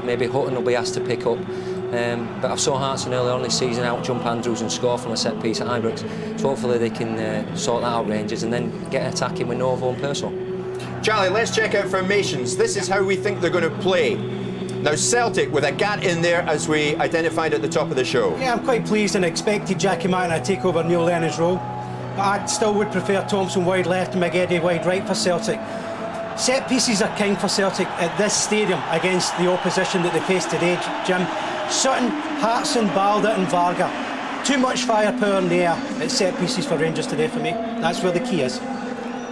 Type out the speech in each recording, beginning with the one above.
maybe Hutton will be asked to pick up. But I saw Hartson earlier on this season out jump Andrews and score from a set piece at Ibrox. So hopefully they can sort that out, Rangers, and then get an attack in with Novo and Perso. Charlie, let's check out formations. This is how we think they're going to play. Now Celtic with a Gat in there, as we identified at the top of the show. Yeah, I'm quite pleased and expected Jackie Martin to take over Neil Lennon's role. But I still would prefer Thompson wide left and McGeady wide right for Celtic. Set pieces are king for Celtic at this stadium against the opposition that they face today, Jim. Sutton, Hartson, Balda and Varga. Too much firepower in the air at set pieces for Rangers today for me. That's where the key is.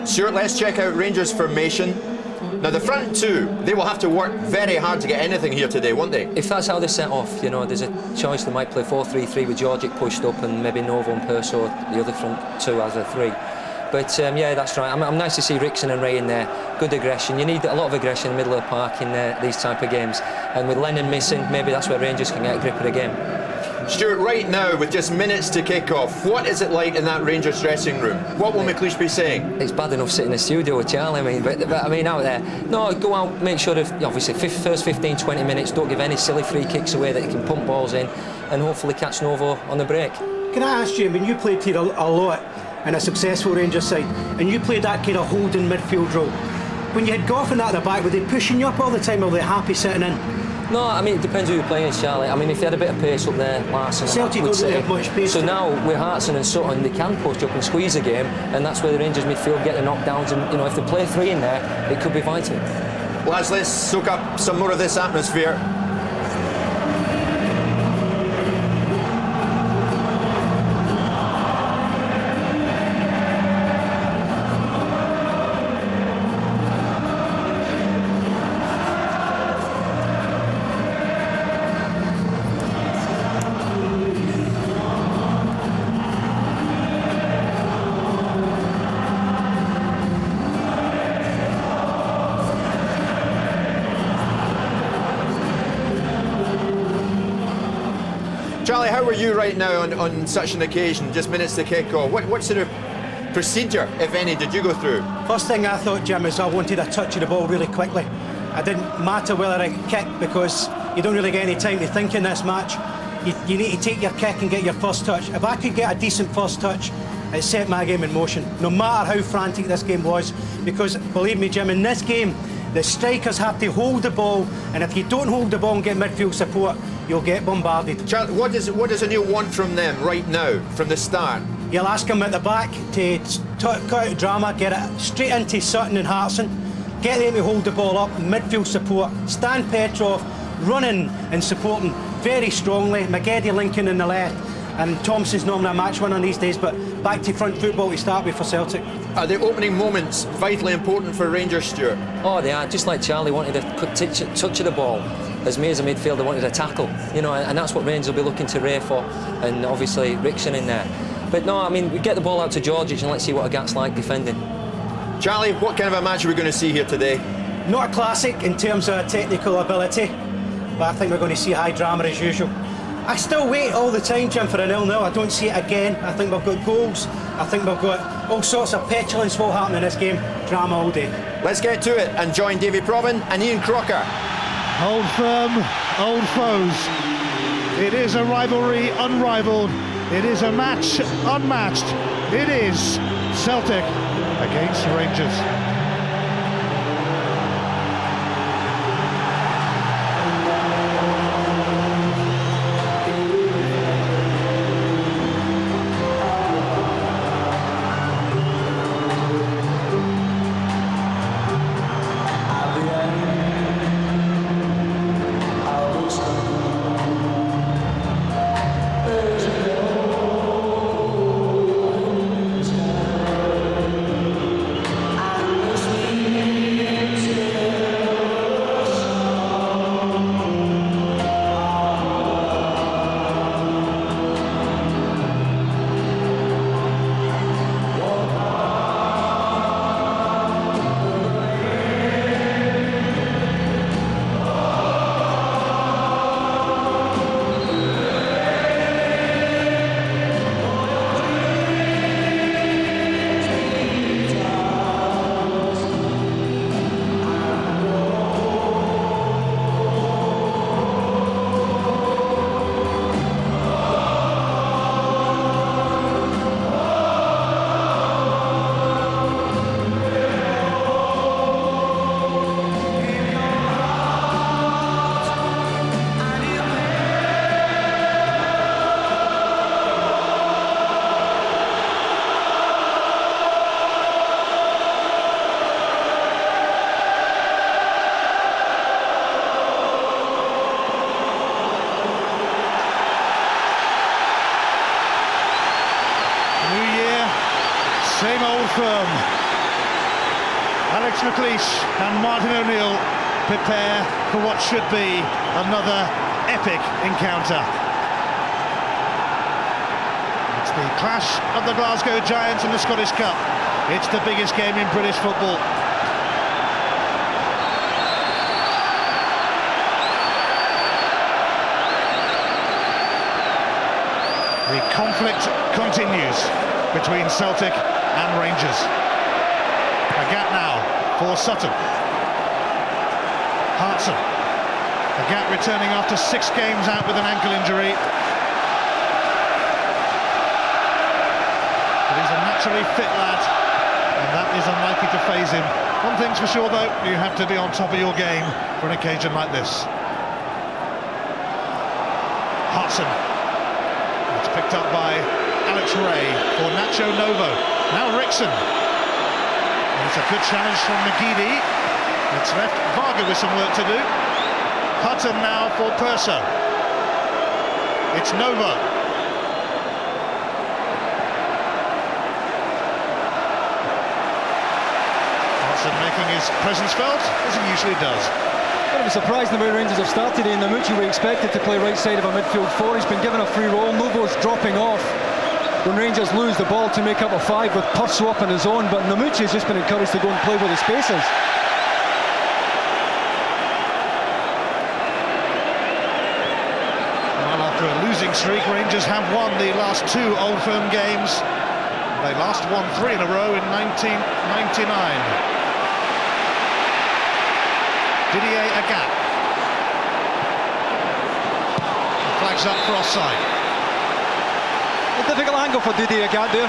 Stuart, let's check out Rangers formation. Now the front two, they will have to work very hard to get anything here today, won't they? If that's how they set off, you know, there's a choice they might play 4-3-3 with Georgic pushed up and maybe Novo and Perso, the other front two as a three. But yeah, that's right. I'm nice to see Rickson and Ray in there. Good aggression. You need a lot of aggression in the middle of the park in these type of games. And with Lennon missing, maybe that's where Rangers can get a grip of the game. Stuart, right now, with just minutes to kick off, what is it like in that Rangers dressing room? What will McLeish be saying? It's bad enough sitting in the studio with Charlie, but I mean out there. No, go out, make sure of, obviously, first 15, 20 minutes, don't give any silly free kicks away that you can pump balls in and hopefully catch Novo on the break. Can I ask you, I mean, you played here a lot in a successful Rangers side, and you played that kind of holding midfield role. When you had Goffin at the back, were they pushing you up all the time, or were they happy sitting in? No, I mean, it depends who you're playing, Charlie. I mean, if they had a bit of pace up there, Larson... Celtic don't really have much pace. So now, with Hartson and Sutton, they can push up and squeeze a game, and that's where the Rangers midfield get the knockdowns, and, you know, if they play three in there, it could be vital. Lads, let's soak up some more of this atmosphere. Charlie, how are you right now on such an occasion, just minutes to kick off? What sort of procedure, if any, did you go through? First thing I thought, Jim, is I wanted a touch of the ball really quickly. It didn't matter whether I kicked, because you don't really get any time to think in this match. You need to take your kick and get your first touch. If I could get a decent first touch, it set my game in motion, no matter how frantic this game was. Because, believe me, Jim, in this game, the strikers have to hold the ball, and if you don't hold the ball and get midfield support, you'll get bombarded. Charlie, what does O'Neill want from them right now, from the start? You'll ask him at the back to cut out drama, get it straight into Sutton and Hartson, get them to hold the ball up, midfield support, Stan Petrov running and supporting very strongly, McGeady linking in the left, and Thompson's normally a match winner these days, but back to front football to start with for Celtic. Are the opening moments vitally important for Rangers, Stuart? Oh, they are. Just like Charlie wanted a touch of the ball, as me as a midfielder wanted a tackle, you know, and that's what Rangers will be looking to Ray for, and obviously Rickson in there. But no, I mean, we get the ball out to Georgic and let's see what a Gat's like defending. Charlie, what kind of a match are we going to see here today? Not a classic in terms of technical ability, but I think we're going to see high drama as usual. I still wait all the time, Jim, for a 0-0. I don't see it again. I think we've got goals. I think we've got all sorts of petulance will happen in this game. Drama all day. Let's get to it and join Davy Probin and Ian Crocker. Old firm, old foes. It is a rivalry unrivaled. It is a match unmatched. It is Celtic against Rangers. Alex McLeish and Martin O'Neill prepare for what should be another epic encounter. It's the clash of the Glasgow Giants in the Scottish Cup. It's the biggest game in British football. The conflict continues between Celtic and Rangers. A gap now for Sutton. Hartson. A gap returning after 6 games out with an ankle injury. But he's a naturally fit lad, and that is unlikely to faze him. One thing's for sure though, you have to be on top of your game for an occasion like this. Hartson. It's picked up by Alex Ray for Nacho Novo. Now Rickson. And it's a good challenge from McGeady. It's left Varga with some work to do. Hutton now for Perso. It's Novo. Hutton making his presence felt, as he usually does. I'd be surprised the way Rangers have started today. Namucci we expected to play right side of a midfield 4. He's been given a free role. Novo's dropping off when Rangers lose the ball to make up a 5 with Perso up on his own, but Namucci's just been encouraged to go and play with the spaces. Well, after a losing streak, Rangers have won the last 2 Old Firm games. They last won 3 in a row in 1999. Didier Agat. Flags up for offside. A difficult angle for Didier Agat there.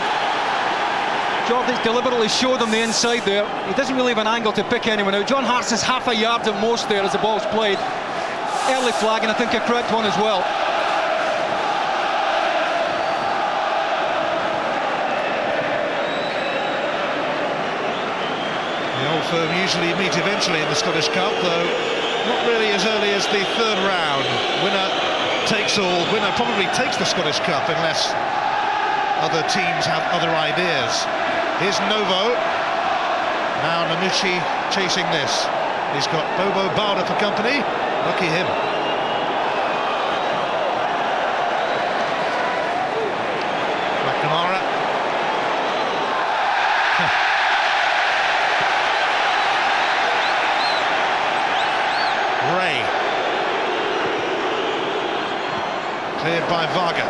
Jordan's deliberately showed him the inside there. He doesn't really have an angle to pick anyone out. John Hart's is half a yard at most there as the ball's played. Early flag, and I think a correct one as well. Firm usually meet eventually in the Scottish Cup, though not really as early as the 3rd round. Winner takes all. Winner probably takes the Scottish Cup unless other teams have other ideas. Here's Novo. Now Namucci chasing this. He's got Bobo Bauda for company. Lucky him. McNamara. Ray. Cleared by Varga.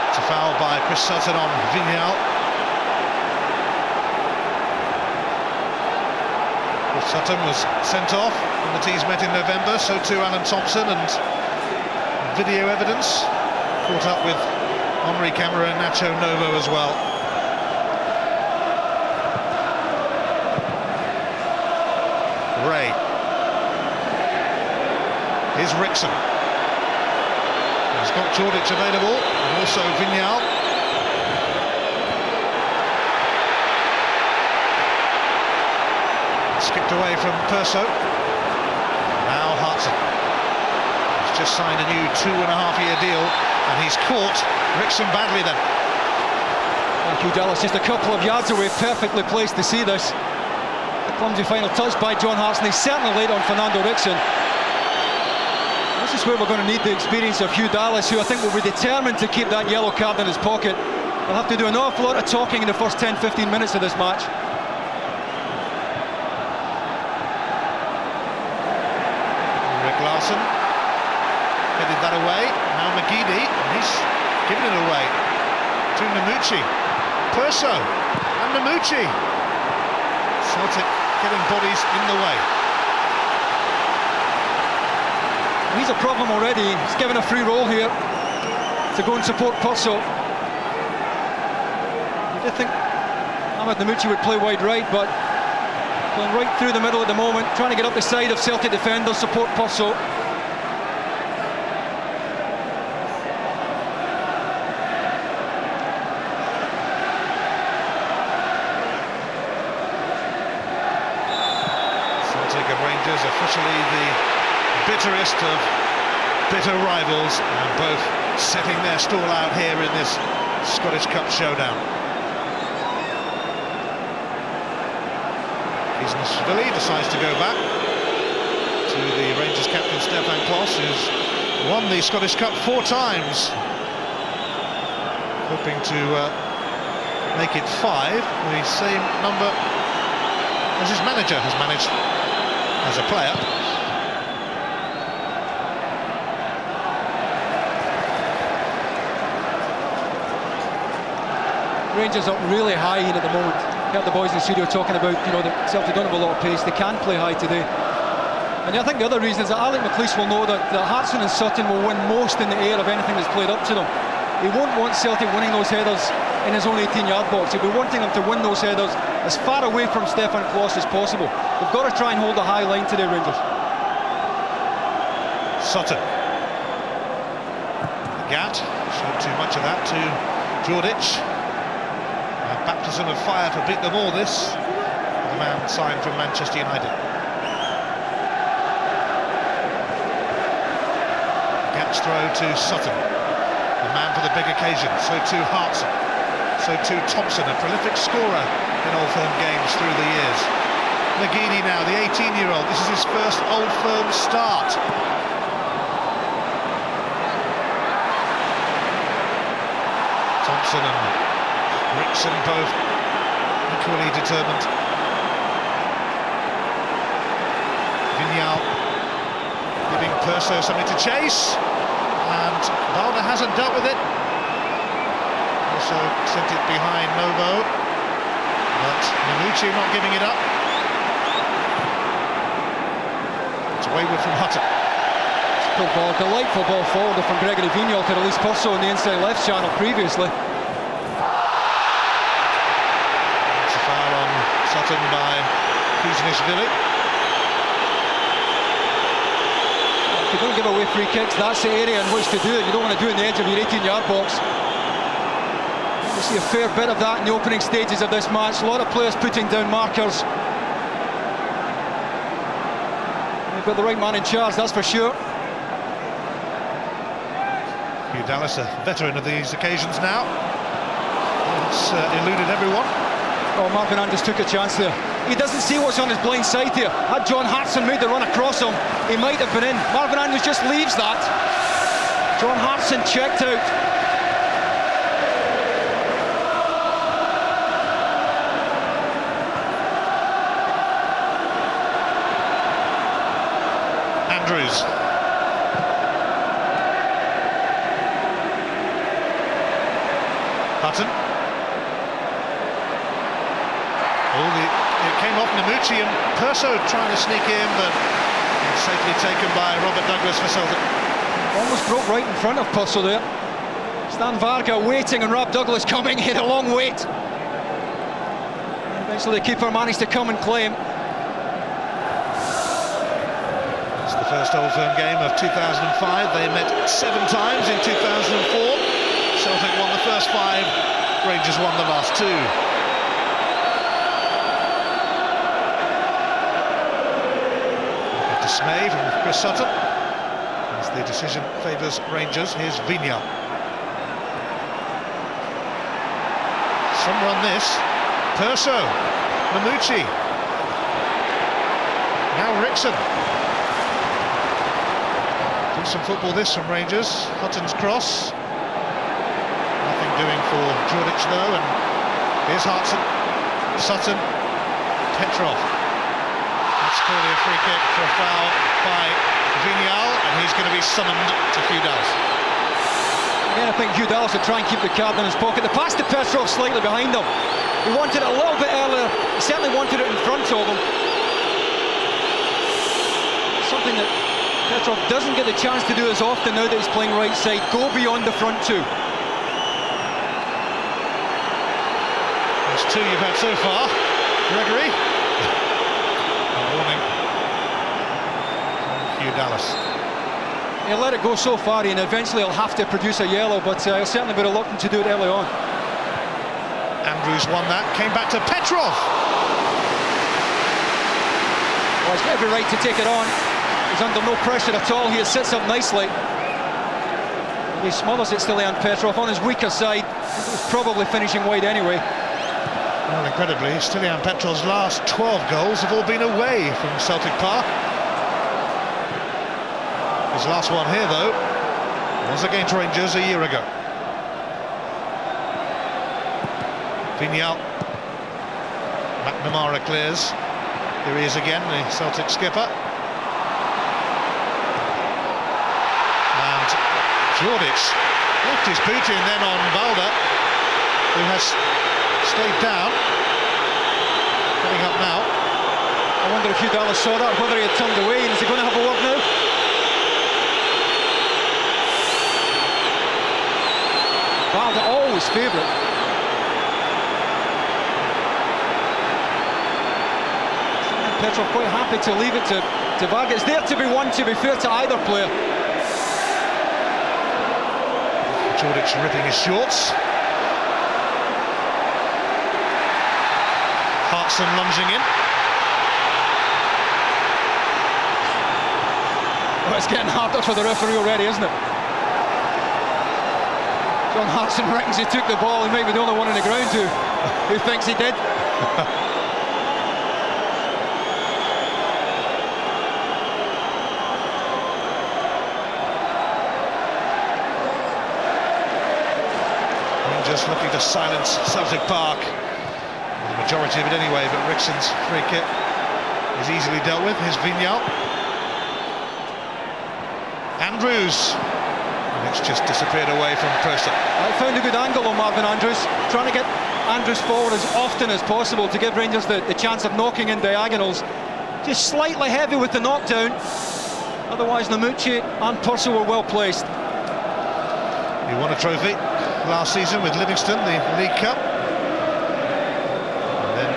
It's a foul by Chris Sutton on Vignal. Chris Sutton was sent off when the teams met in November, so too Alan Thompson, and video evidence caught up with Henri Camara and Nacho Novo as well. Ray. Here's Rickson. He's got Jordic available, and also Vignal. Skipped away from Perso. Now Hartson. He's just signed a new 2.5-year deal, and he's caught Rickson badly then. Thank you, Dallas. Just a couple of yards away, perfectly placed to see this. Clumsy final touch by John Hartson. He's certainly late on Fernando Rickson. This is where we're going to need the experience of Hugh Dallas, who I think will be determined to keep that yellow card in his pocket. He'll have to do an awful lot of talking in the first 10-15 minutes of this match. Rick Larsson headed that away. Now McGeady, and he's given it away to Namucci. Perso and Namucci. Celtic getting bodies in the way. He's a problem already. He's given a free roll here to go and support Perso. I did think Ahmed Namucci would play wide right, but going right through the middle at the moment, trying to get up the side of Celtic defenders, support Perso. Officially the bitterest of bitter rivals, and both setting their stall out here in this Scottish Cup showdown. Billy decides to go back to the Rangers captain Stefan Klos, who's won the Scottish Cup 4 times, hoping to make it 5, the same number as his manager has managed as a player. Rangers up really high in at the moment. Heard the boys in the studio talking about, you know, that Celtic don't have a lot of pace. They can play high today. And I think the other reason is that Alec McLeish will know that Hartson and Sutton will win most in the air of anything that's played up to them. He won't want Celtic winning those headers in his own 18-yard box. He'll be wanting them to win those headers as far away from Stefan Klos as possible. They've got to try and hold a high line today, Rangers. Sutton. Gat showed too much of that to Jordic. A baptism of fire to beat them all, this. The man signed from Manchester United. Gat's throw to Sutton. The man for the big occasion. So too Hartson. So too Thompson, a prolific scorer in Old Firm games through the years. McGeady now, the 18-year-old. This is his first Old Firm start. Thompson and Rickson both equally determined. Vignal giving Perso something to chase, and Balder hasn't dealt with it. Also sent it behind Novo, but Minucci not giving it up. It's wayward from Hutton. Good ball, delightful ball forward from Gregory Vignal to release Perso in the inside left channel previously. It's a foul on Sutton by Kuznisvili. If you don't give away free kicks, that's the area in which to do it. You don't want to do it in the edge of your 18-yard box. You see a fair bit of that in the opening stages of this match. A lot of players putting down markers. They've got the right man in charge, that's for sure. Hugh Dallas, a veteran of these occasions now. It's eluded everyone. Oh, Marvin Andrews took a chance there. He doesn't see what's on his blind side here. Had John Hartson made the run across him, he might have been in. Marvin Andrews just leaves that. John Hartson checked out. Andrews. Hutton. It came off Namucci, and Perso trying to sneak in, but it's safely taken by Robert Douglas for Celtic. Almost broke right in front of Perso there. Stan Varga waiting and Rob Douglas coming. He had a long wait. Eventually the keeper managed to come and claim. It's the first Old Firm game of 2005. They met 7 times in 2004. Celtic won the first 5, Rangers won the last 2. Dismay from Chris Sutton as the decision favours Rangers. Here's Vignal. Some run this. Perso. Minucci. Now Rickson. Decent football this from Rangers. Hutton's cross. Nothing doing for Jordic though, and here's Hartson. Sutton. Petrov. That's clearly a free kick for a foul by Vignal, and he's going to be summoned to Hugh Dallas. Again, I think Hugh Dallas would try and keep the card in his pocket. The pass to Petrov slightly behind him. He wanted it a little bit earlier. He certainly wanted it in front of him. Something that Petrov doesn't get the chance to do as often now that he's playing right side. Go beyond the front 2. There's 2 you've had so far. Gregory. Warning from Hugh Dallas. He'll let it go so far, and eventually he'll have to produce a yellow, but he'll certainly be reluctant to do it early on. Andrews won that, came back to Petrov. Well, he's got every right to take it on. He's under no pressure at all. He sits up nicely. He smothers it still, and Petrov on his weaker side. He's probably finishing wide anyway. Well, incredibly, Stilian Petrov's last 12 goals have all been away from Celtic Park. His last one here, though, was against Rangers a year ago. Vignal. McNamara clears. Here he is again, the Celtic skipper. And Jordic left his boot in then on Balda, who has stayed down. Coming up now. I wonder if Hugh saw that, whether he had turned away, and is he going to have a word now? Balda always favourite. Petrov quite happy to leave it to Varga. It's there to be won, to be fair to either player. Jordic ripping his shorts. Hartson lunging in. Well, it's getting harder for the referee already, isn't it? John Hartson reckons he took the ball. He might be the only one on the ground who thinks he did. Rangers looking to silence Celtic Park. The majority of it anyway, but Rixon's free kick is easily dealt with. Here's Vignal. Andrews. And it's just disappeared away from Purser. I found a good angle on Marvin Andrews, trying to get Andrews forward as often as possible to give Rangers the chance of knocking in diagonals. Just slightly heavy with the knockdown. Otherwise, Namucci and Purser were well placed. He won a trophy last season with Livingston, the League Cup, and then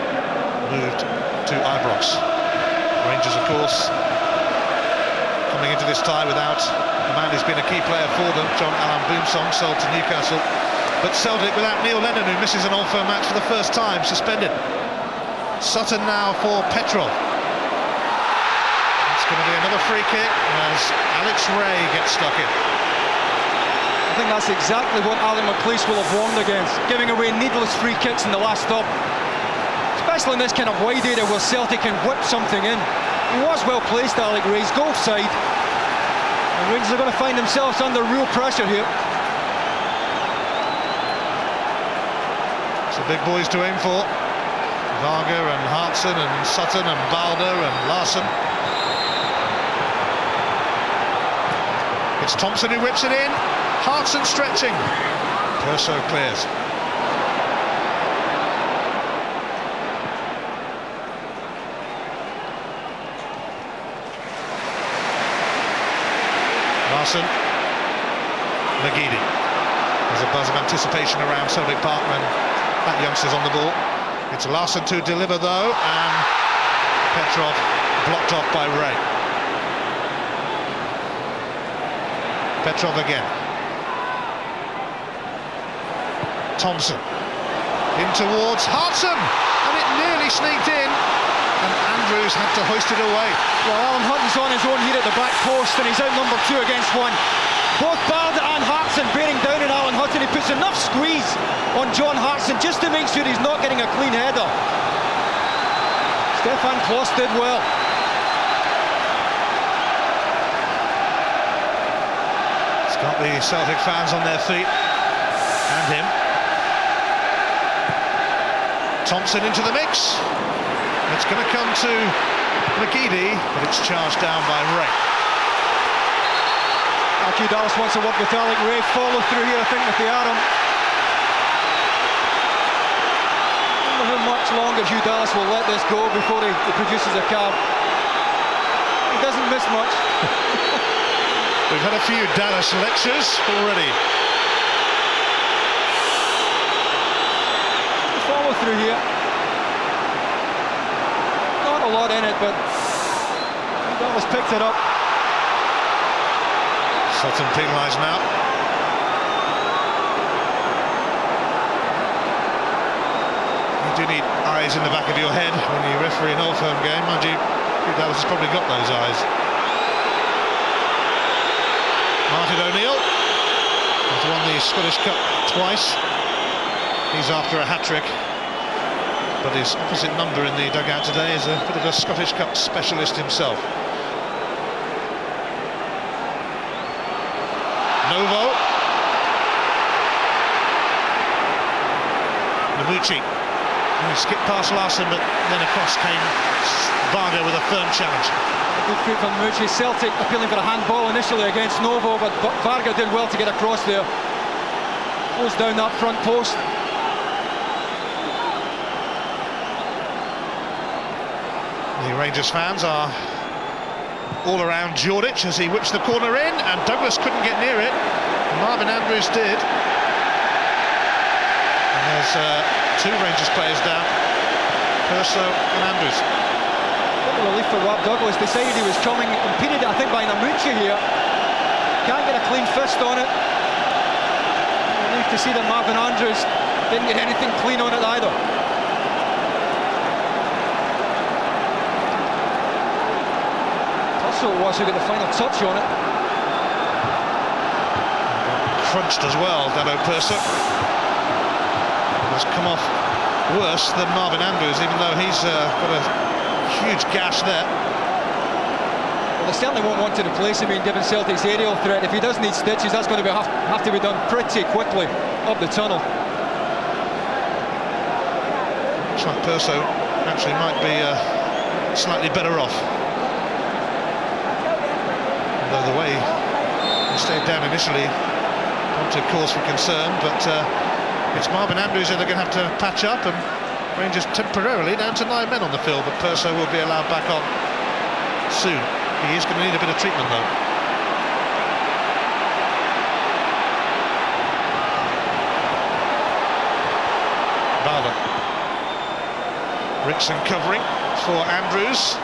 moved to Ibrox. Rangers, of course, coming into this tie without the man who's been a key player for them, John Alan Boomsong, sold to Newcastle. But Celtic without Neil Lennon, who misses an Old Firm match for the first time, suspended. Sutton now for Petrov. It's going to be another free kick as Alex Ray gets stuck in. I think that's exactly what Alec McLeish will have warned against, giving away needless free kicks in the last stop. Especially in this kind of wide area where Celtic can whip something in. He was well placed, Alec Ray's goal side. And Rangers are going to find themselves under real pressure here. So big boys to aim for. Varga and Hartson and Sutton and Balda and Larsson. It's Thompson who whips it in. Hartson stretching. Perso clears. Larsson. McGeady. There's a buzz of anticipation around Celtic Park when that youngster's on the ball. It's Larsson to deliver though, and Petrov blocked off by Ray. Petrov again. Thompson in towards Hartson, and it nearly sneaked in, and Andrews had to hoist it away. Well, Alan Hutton's on his own here at the back post, and he's outnumbered 2 against 1. Both Balda and Hartson bearing down on Alan Hutton. He puts enough squeeze on John Hartson just to make sure he's not getting a clean header. Stefan Klos did well. It's got the Celtic fans on their feet, and him. Thompson into the mix. It's going to come to McGeady, but it's charged down by Ray. Hugh Dallas wants to work with Alec Ray. Follow through here, I think, with the arm. I don't know how much longer Hugh Dallas will let this go before he produces a card. He doesn't miss much. We've had a few Dallas lectures already. Follow through here. Not a lot in it, but Dallas picked it up. Sutton penalised now. You do need eyes in the back of your head when you referee an Old Firm game, mind you. Dallas has probably got those eyes. Martin O'Neill has won the Scottish Cup twice. He's after a hat-trick. but his opposite number in the dugout today is a bit of a Scottish Cup specialist himself. Novo. Namucci. He skipped past Larson, but then across came Varga with a firm challenge. Good feet from Namucci. Celtic appealing for a handball initially against Novo, but Varga did well to get across there. Goes down that front post. The Rangers fans are all around Jordic as he whips the corner in, and Douglas couldn't get near it. Marvin Andrews did. And there's two Rangers players down, Perso and Andrews. What a relief for Rob Douglas. Decided he was coming, impeded, I think, by Namucci here. Can't get a clean fist on it. Relief to see that Marvin Andrews didn't get anything clean on it either. Perso was who got the final touch on it. Crunched as well, Dado Perso. Has come off worse than Marvin Andrews, even though he's got a huge gash there. Well, they certainly won't want to replace him, given Celtic's aerial threat. If he does need stitches, that's going to have to be done pretty quickly up the tunnel. Looks like Perso actually might be slightly better off. Although the way he stayed down initially prompted cause for concern, but it's Marvin Andrews who they're going to have to patch up, and Rangers temporarily down to 9 men on the field, but Perso will be allowed back on soon. He is going to need a bit of treatment though. Bowler. Rickson covering for Andrews.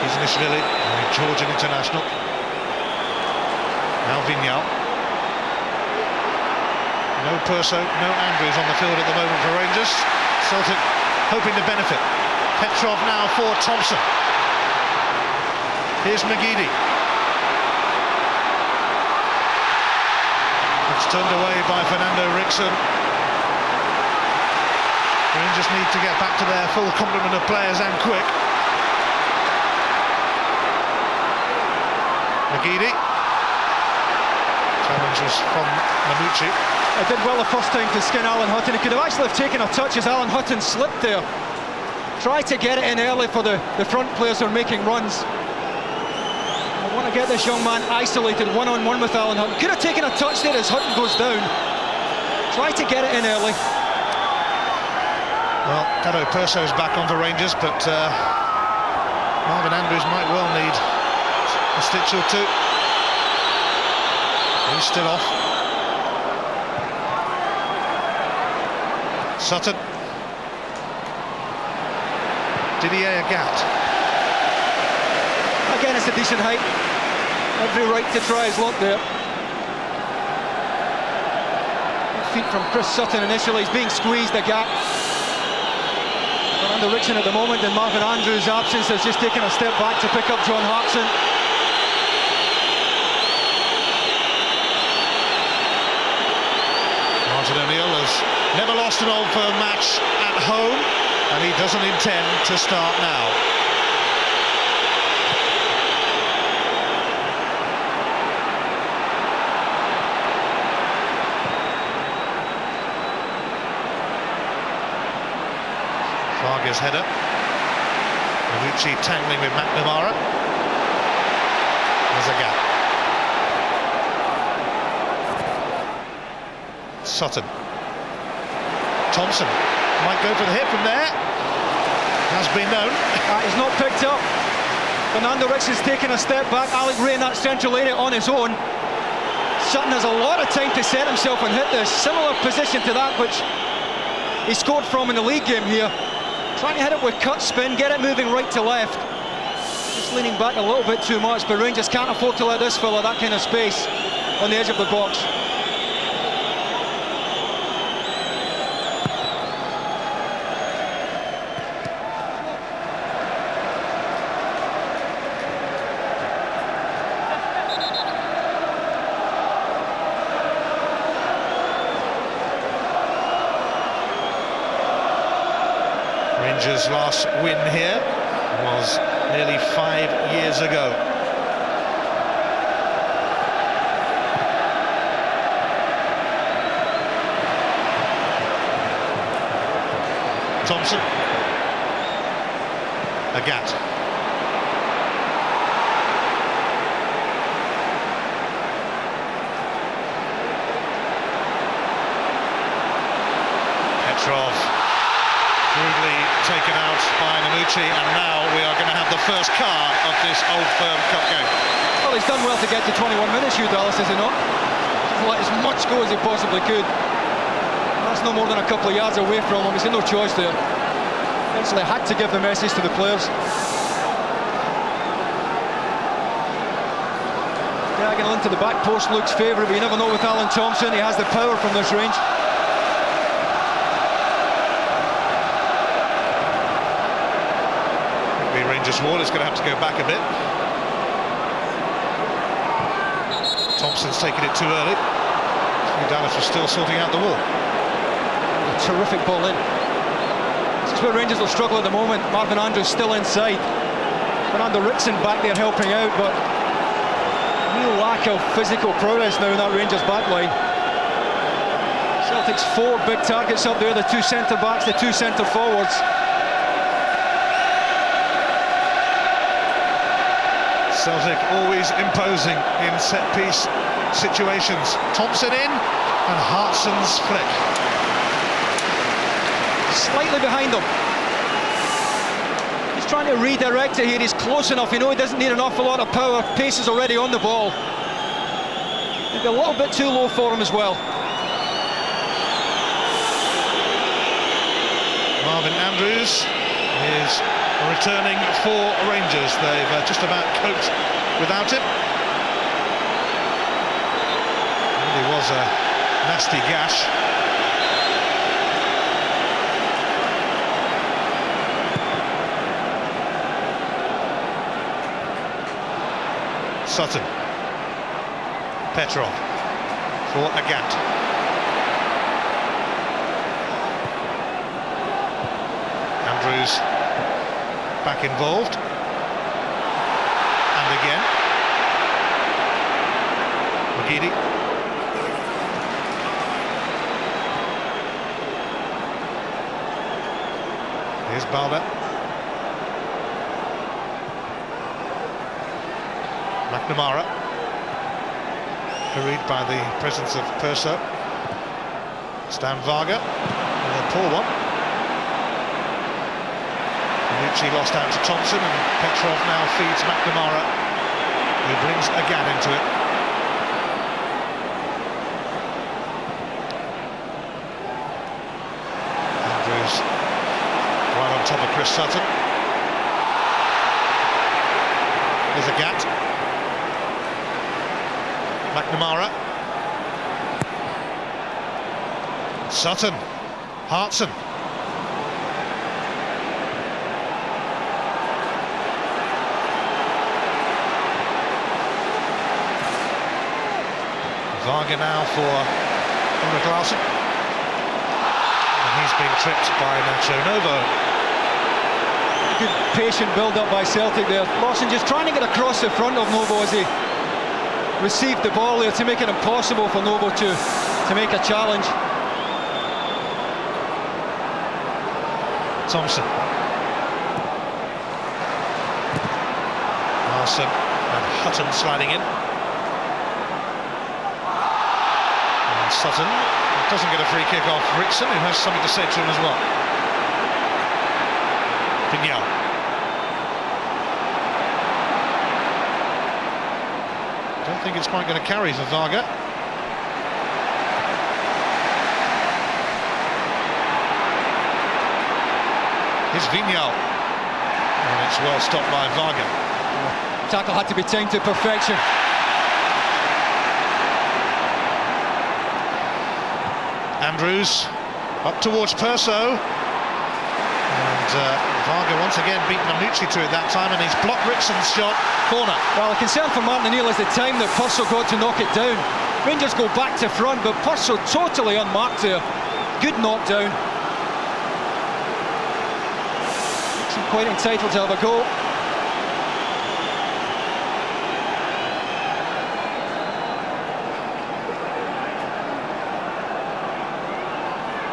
He's initially a Georgian international. Now Vignal. No Perso, no Andrews on the field at the moment for Rangers. Celtic hoping to benefit. Petrov now for Thompson. Here's McGeady. It's turned away by Fernando Rickson. Rangers need to get back to their full complement of players and quick. McGeady. Challenge was from Namucci. He did well the first time to skin Alan Hutton. He could have actually have taken a touch as Alan Hutton slipped there. Try to get it in early for the front players who are making runs. I want to get this young man isolated one-on-one with Alan Hutton. Could have taken a touch there as Hutton goes down. Try to get it in early. Well, Dado Perso is back on for Rangers, but Marvin Andrews might well need a stitch or two. He's still off. Sutton. Didier Agat. Again, it's a decent height. Every right to try his luck there. Feet from Chris Sutton initially. He's being squeezed, Agat. Fernando Rickson at the moment, in Marvin Andrews' absence, has just taken a step back to pick up John Hartson. Martin O'Neill has never lost an Old Firm match at home, and he doesn't intend to start now. Varga's header. Namucci tangling with McNamara. There's a gap. Sutton. Thompson might go for the hit from there. Has been known. He's not picked up. Fernando Rickson's taken a step back. Alec Ray in that central area on his own. Sutton has a lot of time to set himself and hit this. Similar position to that which he scored from in the league game here. Trying to hit it with cut spin, get it moving right to left. Just leaning back a little bit too much, but Rangers can't afford to let this fella that kind of space on the edge of the box. Rangers' last win here was nearly 5 years ago. Thompson. Agat. Petrov. Brutally taken out by Namucci, and now we are going to have the first card of this Old Firm Cup game. Well, he's done well to get to 21 minutes, Hugh Dallas, is he not? He's let as much go as he possibly could. That's no more than a couple of yards away from him. He's had no choice there. Actually had to give the message to the players. Diagonal into the back post looks favourable. You never know with Alan Thompson. He has the power from this range. Rangers wall is going to have to go back a bit. Thompson's taken it too early. Dallas was still sorting out the wall. A terrific ball in. This is where Rangers will struggle at the moment. Marvin Andrews still inside. Fernando Rickson back there helping out, but real lack of physical progress now in that Rangers back line. Celtic's 4 big targets up there, the 2 centre-backs, the 2 centre-forwards. Celtic always imposing in set-piece situations. Thompson in, and Hartson's flick. Slightly behind him. He's trying to redirect it here. He's close enough. You know he doesn't need an awful lot of power. Pace is already on the ball. Maybe a little bit too low for him as well. Marvin Andrews is returning for Rangers. They've just about coped without him. It was a nasty gash. Sutton. Petrov for Agat. Andrews back involved, and again McGeady. Here's Balda. McNamara, hurried by the presence of Perso. Stan Varga with a poor one. Nucci lost out to Thompson, and Petrov now feeds McNamara, who brings Agat into it. Andrews right on top of Chris Sutton. There's Agat. McNamara. Sutton. Hartson. Varga now for Ulrich Larsson, and he's been tripped by Nacho Novo. Good patient build-up by Celtic there. Larsson just trying to get across the front of Novo as he received the ball there to make it impossible for Novo to make a challenge. Thompson. Larsson and Hutton sliding in. Sutton doesn't get a free kick off Rickson, who has something to say to him as well. Vignal. Don't think it's quite going to carry for Varga. Here's Vignal. And it's well stopped by Varga. Tackle had to be timed to perfection. Andrews up towards Perso, and Varga once again beaten Namucci to it that time, and he's blocked Rickson's shot. Corner. Well, the concern for Martin O'Neill is the time that Perso got to knock it down. Rangers go back to front, but Perso totally unmarked there. Good knockdown. quite entitled to have a go.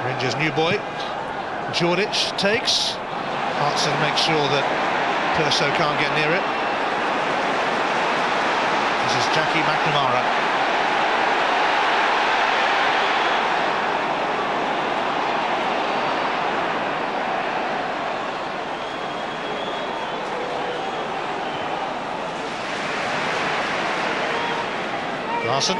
Rangers new boy, Jordic takes. Hartson makes sure that Perso can't get near it. This is Jackie McNamara. Larson.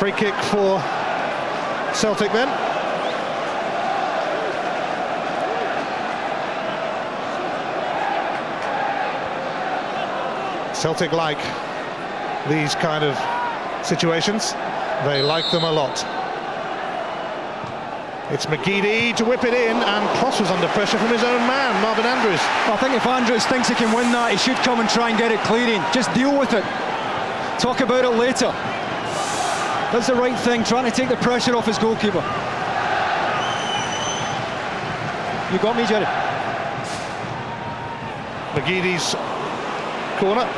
Free kick for Celtic then. Celtic like these kind of situations. They like them a lot. It's McGeady to whip it in, and Cross was under pressure from his own man, Marvin Andrews. I think if Andrews thinks he can win that, he should come and try and get it clean in. Just deal with it. Talk about it later. That's the right thing, trying to take the pressure off his goalkeeper. You got me, Jerry. McGeady's corner.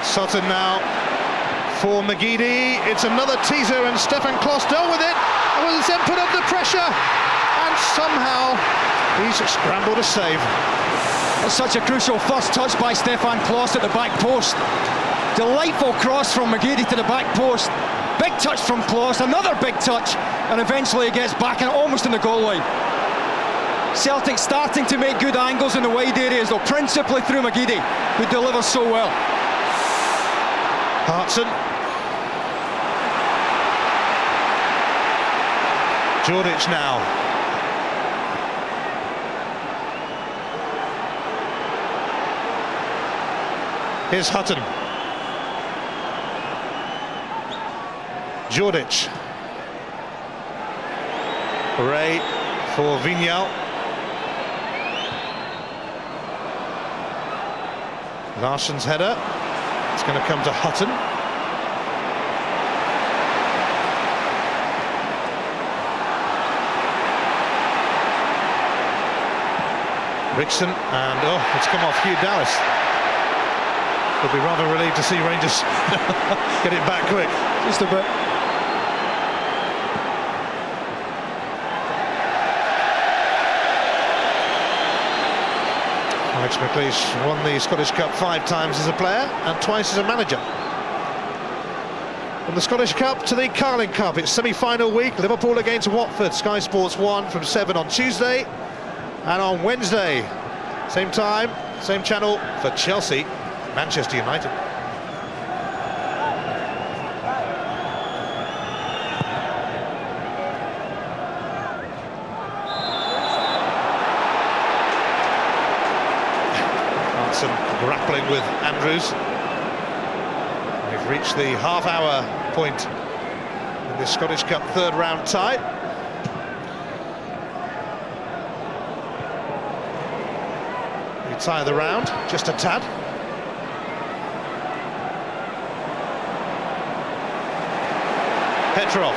Sutton now for McGeady. It's another teaser, and Stefan Klos dealt with it. And was then put under pressure, and somehow he's scrambled a save. That's such a crucial first touch by Stefan Klos at the back post. Delightful cross from McGeady to the back post. Big touch from Klos, another big touch, and eventually he gets back and almost in the goal line. Celtic starting to make good angles in the wide areas, though, principally through McGeady, who delivers so well. Hartson. Jordic now. Here's Hutton. Jordic. Ray for Vignal. Larsson's header. It's going to come to Hutton. Rickson, and it's come off Hugh Dallas. We'll be rather relieved to see Rangers get it back quick. Just a bit. Alex McLeish won the Scottish Cup 5 times as a player and twice as a manager. From the Scottish Cup to the Carling Cup, it's semi-final week. Liverpool against Watford. Sky Sports 1 from 7 on Tuesday, and on Wednesday, same time, same channel, for Chelsea, Manchester United. rolling with Andrews. We've reached the half-hour point in this Scottish Cup third-round tie. We tie the round, just a tad. Petrov.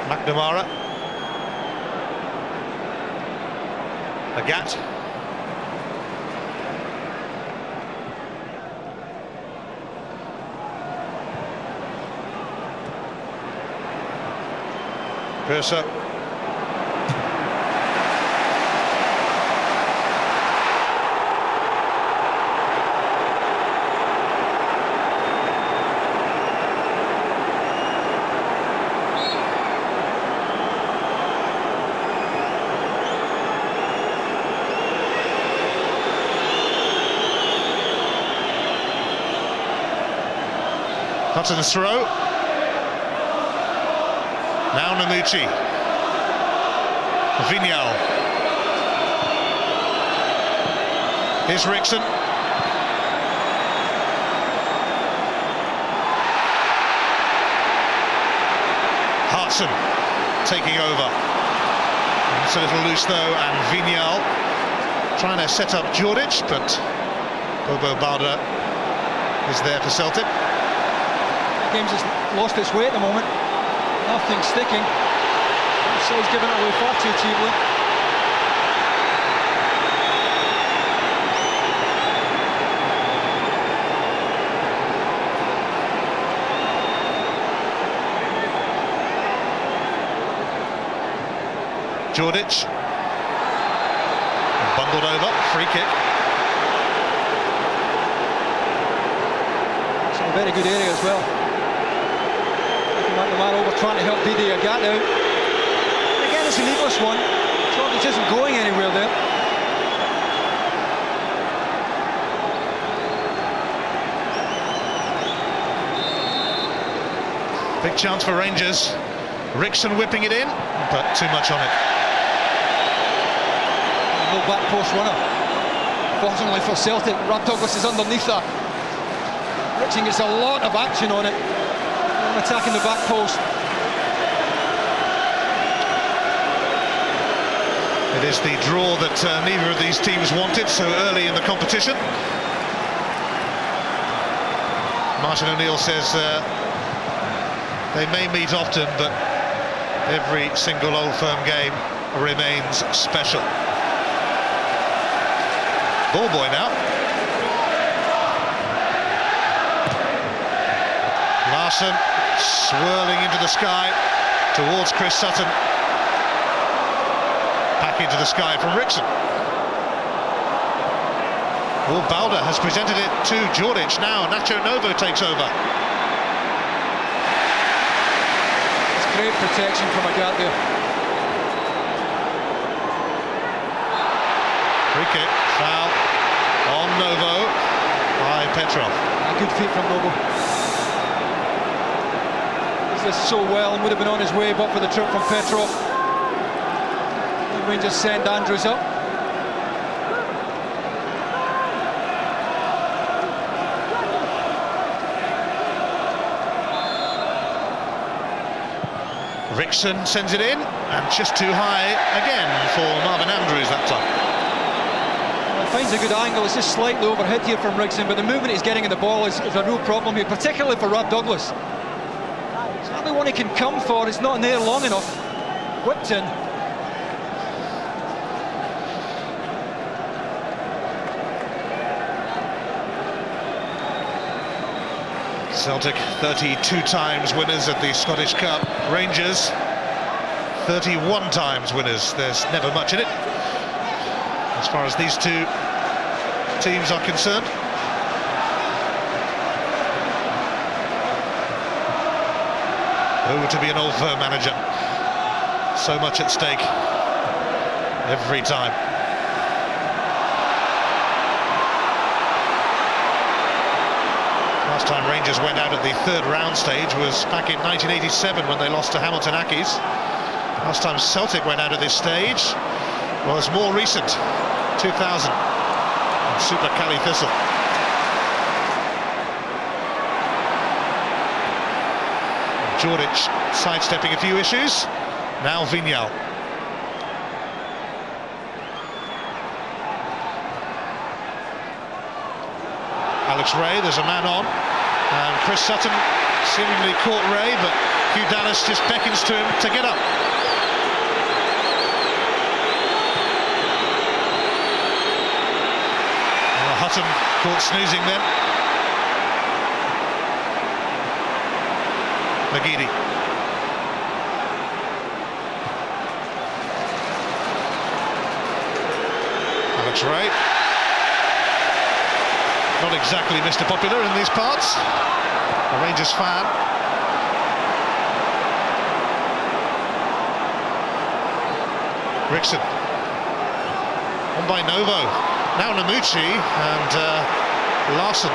McNamara. Agat. Purser. Hutton's throw. Now Namucci. Vignal. Here's Rickson. Hartson taking over. It's a little loose though, and Vignal trying to set up Djordjic, but Bobo Bauda is there for Celtic. The game's just lost its way at the moment. Nothing sticking. So he's given it away far too cheaply. Djordjic. Bundled over, free kick. It's in a very good area as well. McNamara over trying to help Didier Agat out. Again, it's a needless one. Djordjic isn't going anywhere there. Big chance for Rangers. Rickson whipping it in, but too much on it. No back post runner. Fortunately for Celtic, Rob Douglas is underneath that. Rickson gets a lot of action on it. Attacking the back post. It is the draw that neither of these teams wanted so early in the competition. Martin O'Neill says they may meet often, but every single Old Firm game remains special. Ball boy now. Larson swirling into the sky towards Chris Sutton. Back into the sky from Rickson. Well, Bauda has presented it to Djordjic. Now Nacho Novo takes over. It's great protection from Agat there. Free kick, foul on Novo by Petrov. A good feet from Novo. This so well and would have been on his way but for the trip from Petrov. Rangers send Andrews up. Rickson sends it in, and just too high again for Marvin Andrews that time. Well, finds a good angle. It's just slightly overhit here from Rickson, but the movement he's getting in the ball is a real problem here, particularly for Rob Douglas. It's the only one he can come for. It's not in there long enough. Whipped in. Celtic 32 times winners of the Scottish Cup. Rangers 31 times winners. There's never much in it as far as these two teams are concerned. Oh, to be an Old Firm manager. So much at stake every time. Last time Rangers went out at the third round stage was back in 1987 when they lost to Hamilton Accies. Last time Celtic went out at this stage was more recent, 2000, Super Cali Thistle. Jordic sidestepping a few issues. Now Vignal. Alex Ray, there's a man on, and Chris Sutton seemingly caught Ray, but Hugh Dallas just beckons to him to get up. Well, Hutton caught snoozing then. McGeady. Alex Ray. Not exactly Mr. Popular in these parts. A Rangers fan. Rickson. On by Novo. Now Namucci, and Larson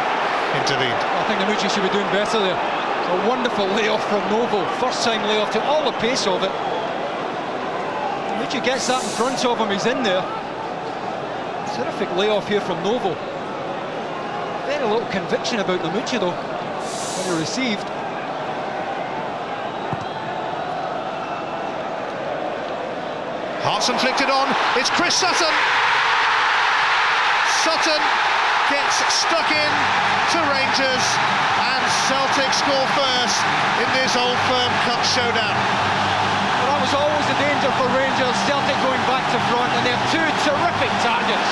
intervened. I think Namucci should be doing better there. A wonderful layoff from Novo. First time layoff to all the pace of it. Namucci gets that in front of him, he's in there. Terrific layoff here from Novo. Very little conviction about Namucci though, when he received. Hartson flicked it on, it's Chris Sutton! Sutton gets stuck in to Rangers, and Celtic score first in this Old Firm Cup showdown. Well, that was always the danger for Rangers, Celtic going back to front, and they have two terrific targets.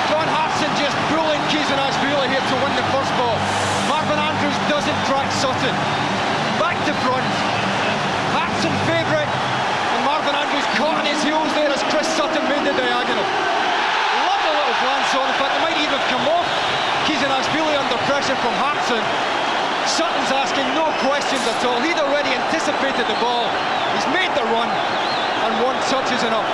John Hartson just bullying Kizunashvili here to win the first ball. Marvin Andrews doesn't track Sutton. Back to front. Hartson favourite, and Marvin Andrews caught on his heels there as Chris Sutton made the diagonal. Lovely little glance on, in fact they might even have come off Kizunashvili under pressure from Hartson. Sutton's asking no questions at all. He'd already anticipated the ball. He's made the run, and one touch is enough.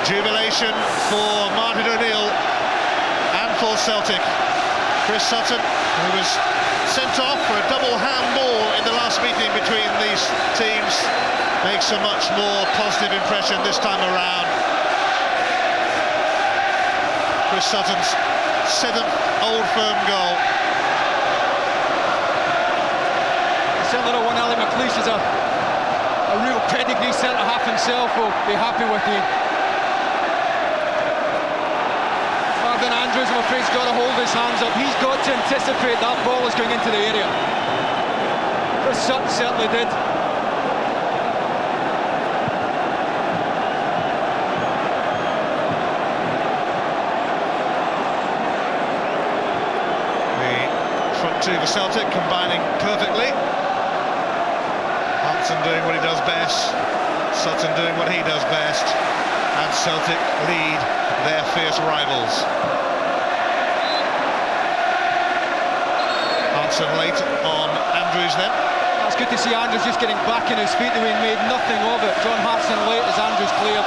Jubilation for Martin O'Neill and for Celtic. Chris Sutton, who was sent off for a double handball in the last meeting between these teams, makes a much more positive impression this time around. Chris Sutton's 7th Old Firm goal. Certainly not one Ali McLeish is a real pedigree centre-half himself, will be happy with him. Marvin Andrews, I'm afraid, has got to hold his hands up. He's got to anticipate that ball is going into the area. Chris Sutton certainly did. The front two for Celtic combining perfectly. Hartson doing what he does best, Sutton doing what he does best, and Celtic lead their fierce rivals. Hartson late on Andrews then. It's good to see Andrews just getting back in his feet, though he made nothing of it. John Hartson late as Andrews cleared.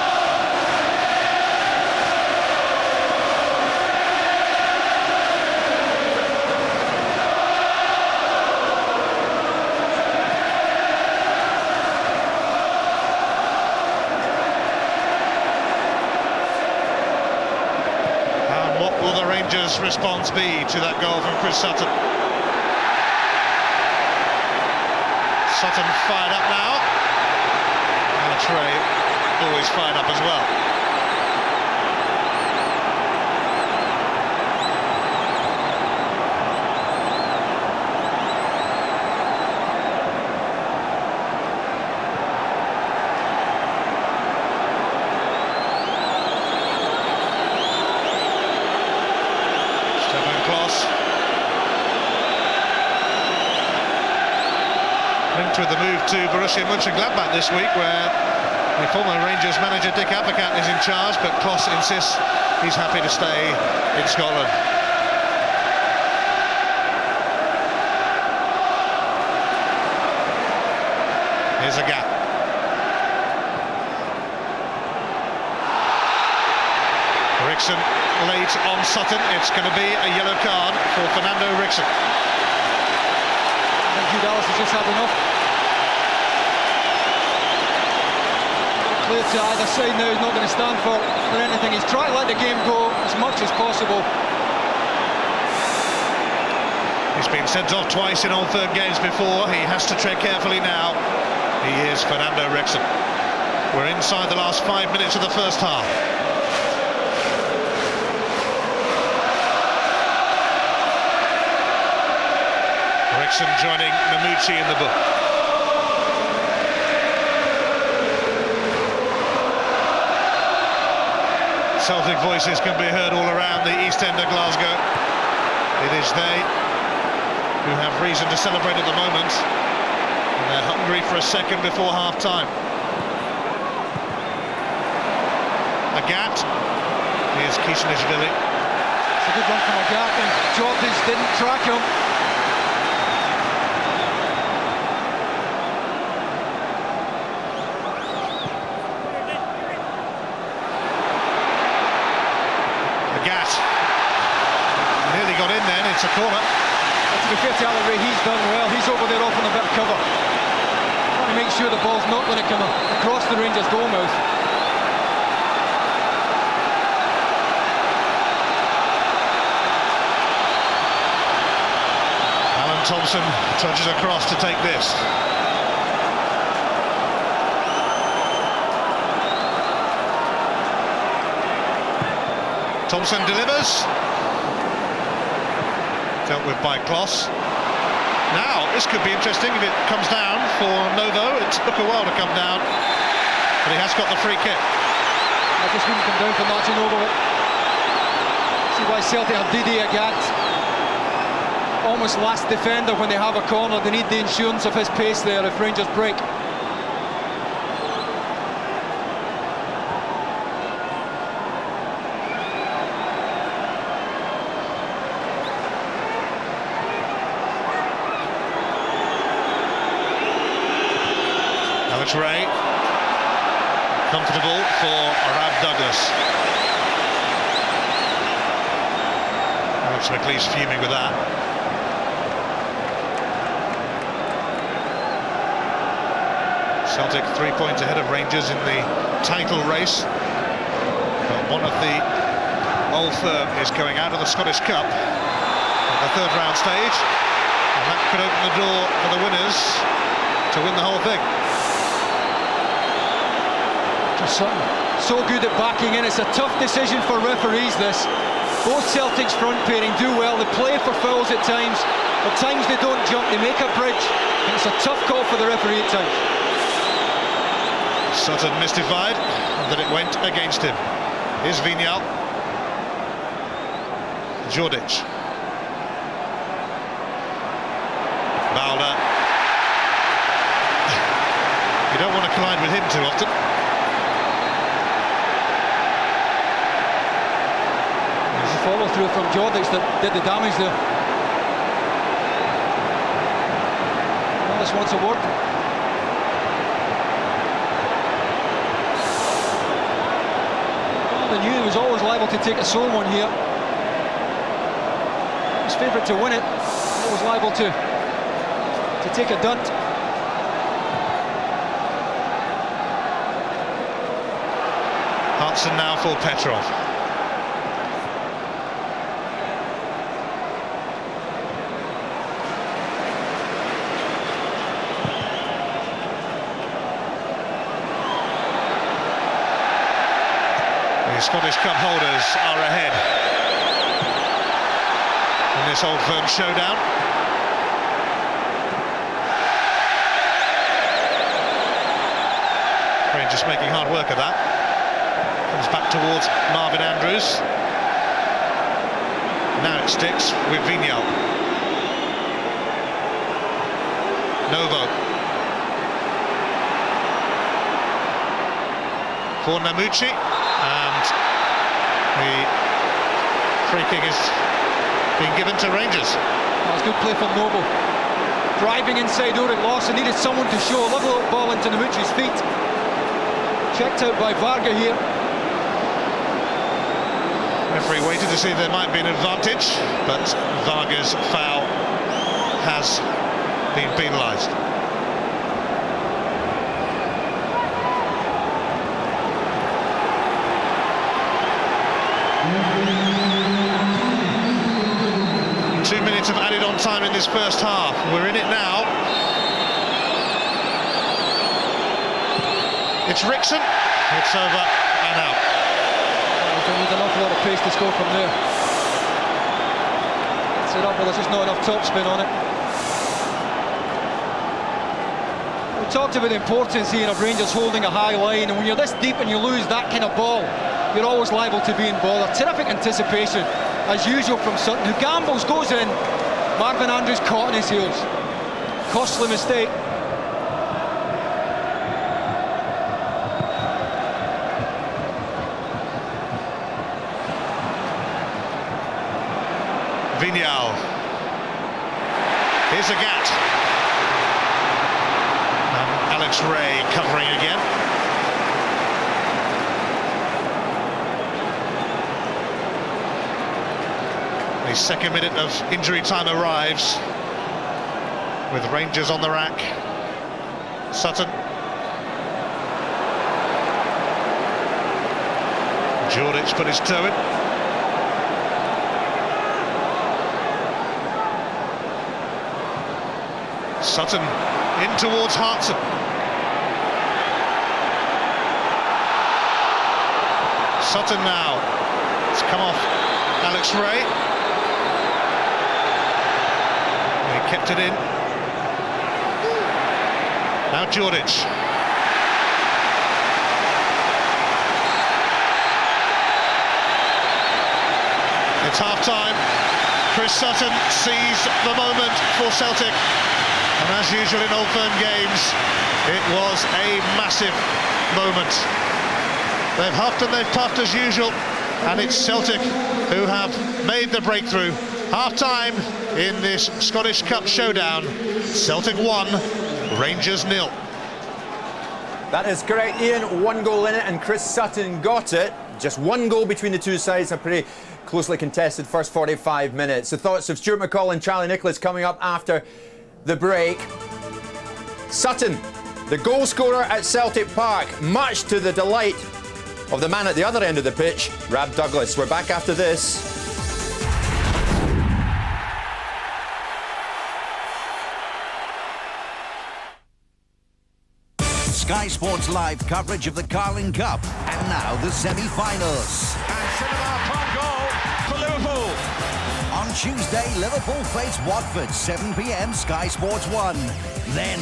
Rangers' response be to that goal from Chris Sutton? Sutton fired up now. Alex Ray always fired up as well. Linked with the move to Borussia Mönchengladbach this week, where the former Rangers manager Dick Advocaat is in charge, but Kloss insists he's happy to stay in Scotland. Here's a gap. Rickson late on Sutton. It's going to be a yellow card for Fernando Rickson. I think Hugh Dallas has just had enough. Clear to either side now. He's not going to stand for anything. He's trying to let the game go as much as possible. He's been sent off twice in Old Firm games before. He has to tread carefully now. He is Fernando Rickson. We're inside the last 5 minutes of the first half. Rickson joining Namucci in the book. Celtic voices can be heard all around the East End of Glasgow. It is they who have reason to celebrate at the moment, and they're hungry for a second before half-time. Agat, here's Kishinishvili. It's a good run from Agat, and Jordis didn't track him. Agat nearly got in then, it's a corner. To be fair to Alan Ray, he's done well. He's over there off on a bit of cover, trying to make sure the ball's not going to come across the Rangers goal mouth. Alan Thompson trudges across to take this. Thompson delivers. Dealt with by Kloss. Now, this could be interesting if it comes down for Novo. It took a while to come down, but he has got the free kick. I just wouldn't come down for Martin Novo. See why Celtic have Didier Agat. Almost last defender when they have a corner. They need the insurance of his pace there if Rangers break. Ray, comfortable for Arab Douglas. Alex McLeod's fuming with that. Celtic 3 points ahead of Rangers in the title race, but one of the Old Firm is going out of the Scottish Cup at the third round stage, and that could open the door for the winners to win the whole thing. So good at backing in. It's a tough decision for referees, this. Both Celtic's front pairing do well. They play for fouls at times. At times they don't jump, they make a bridge. And it's a tough call for the referee at times. Sutton mystified that it went against him. Here's Vignal. Jordic. Bowler. You don't want to collide with him too often. Follow through from Jordic that did the damage there. Wallace wants a word. Well, they knew he was always liable to take a sole one here. He was favourite to win it. Always liable to take a dunt. Hartson now for Petrov. The Scottish Cup holders are ahead in this Old Firm showdown. Rangers making hard work of that. Comes back towards Marvin Andrews. Now it sticks with Vignal. Novo. For Namucci. And the free kick is being given to Rangers. That was good play from Noble. Driving inside Ulrich Larsson, needed someone to show. A lovely little ball into Namucci's feet. Checked out by Varga here. Referee waited to see if there might be an advantage, but Varga's foul has been penalised. Of added on time in this first half. We're in it now. It's Rickson. It's over and out. With an awful lot of pace to score from there. Set up, but there's just not enough topspin on it. We talked about the importance here of Rangers holding a high line, and when you're this deep and you lose that kind of ball, you're always liable to be in bother. Terrific anticipation, as usual, from Sutton, who gambles, goes in. Marvin Andrews caught on his heels. Costly mistake. Vignal. Here's a Gat. And Alex Ray covering again. The second minute of injury time arrives with Rangers on the rack. Sutton. Jordic put his toe in. Sutton in towards Hartson. Sutton now. It's come off Alex Ray. He kept it in. Now Jordic. It's half-time. Chris Sutton sees the moment for Celtic. And as usual in Old Firm games, it was a massive moment. They've huffed and they've puffed as usual, and it's Celtic who have made the breakthrough. Half-time in this Scottish Cup showdown. Celtic 1, Rangers 0. That is correct, Ian. 1 goal in it, and Chris Sutton got it. Just 1 goal between the two sides. A pretty closely contested first 45 minutes. The thoughts of Stuart McCall and Charlie Nicholas coming up after the break. Sutton, the goal scorer at Celtic Park, much to the delight of the man at the other end of the pitch, Rab Douglas. We're back after this. Sky Sports live coverage of the Carling Cup, and now the semi-finals. And cinema goal for Liverpool. On Tuesday, Liverpool face Watford, 7 p.m, Sky Sports 1. Then,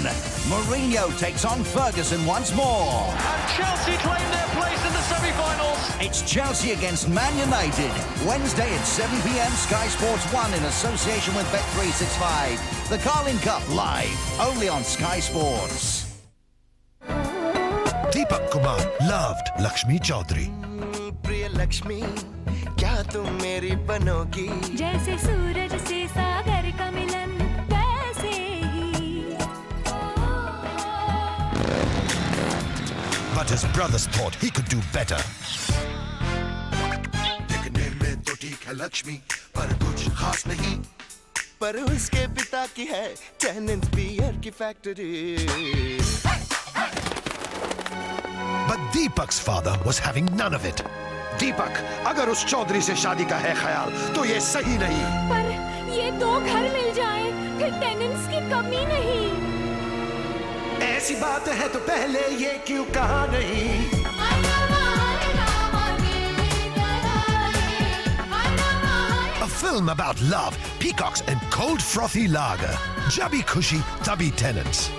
Mourinho takes on Ferguson once more. And Chelsea claim their place in the semi-finals. It's Chelsea against Man United, Wednesday at 7 p.m, Sky Sports 1 in association with Bet365. The Carling Cup live, only on Sky Sports. Deepak Kumar loved Lakshmi Chaudhary. Priya Lakshmi, kya tum meri banogi? Jaise suraj se sagar ka milan, waise hi. But his brothers thought he could do better. Dikhne mein to theek hai Lakshmi, par kuch khas nahi. Par uske pita ki hai Tennant's beer ki factory. But Deepak's father was having none of it. Deepak, agar us Chaudhary se shaadi ka hai khayal, to ye sahi nahi. पर ये दो घर मिल जाएं, फिर tenants की कमी नहीं. ऐसी बात है तो पहले ये क्यों कहा नहीं? A film about love, peacocks and cold frothy lager. Jabhi Khushi, Tabhi Tenants.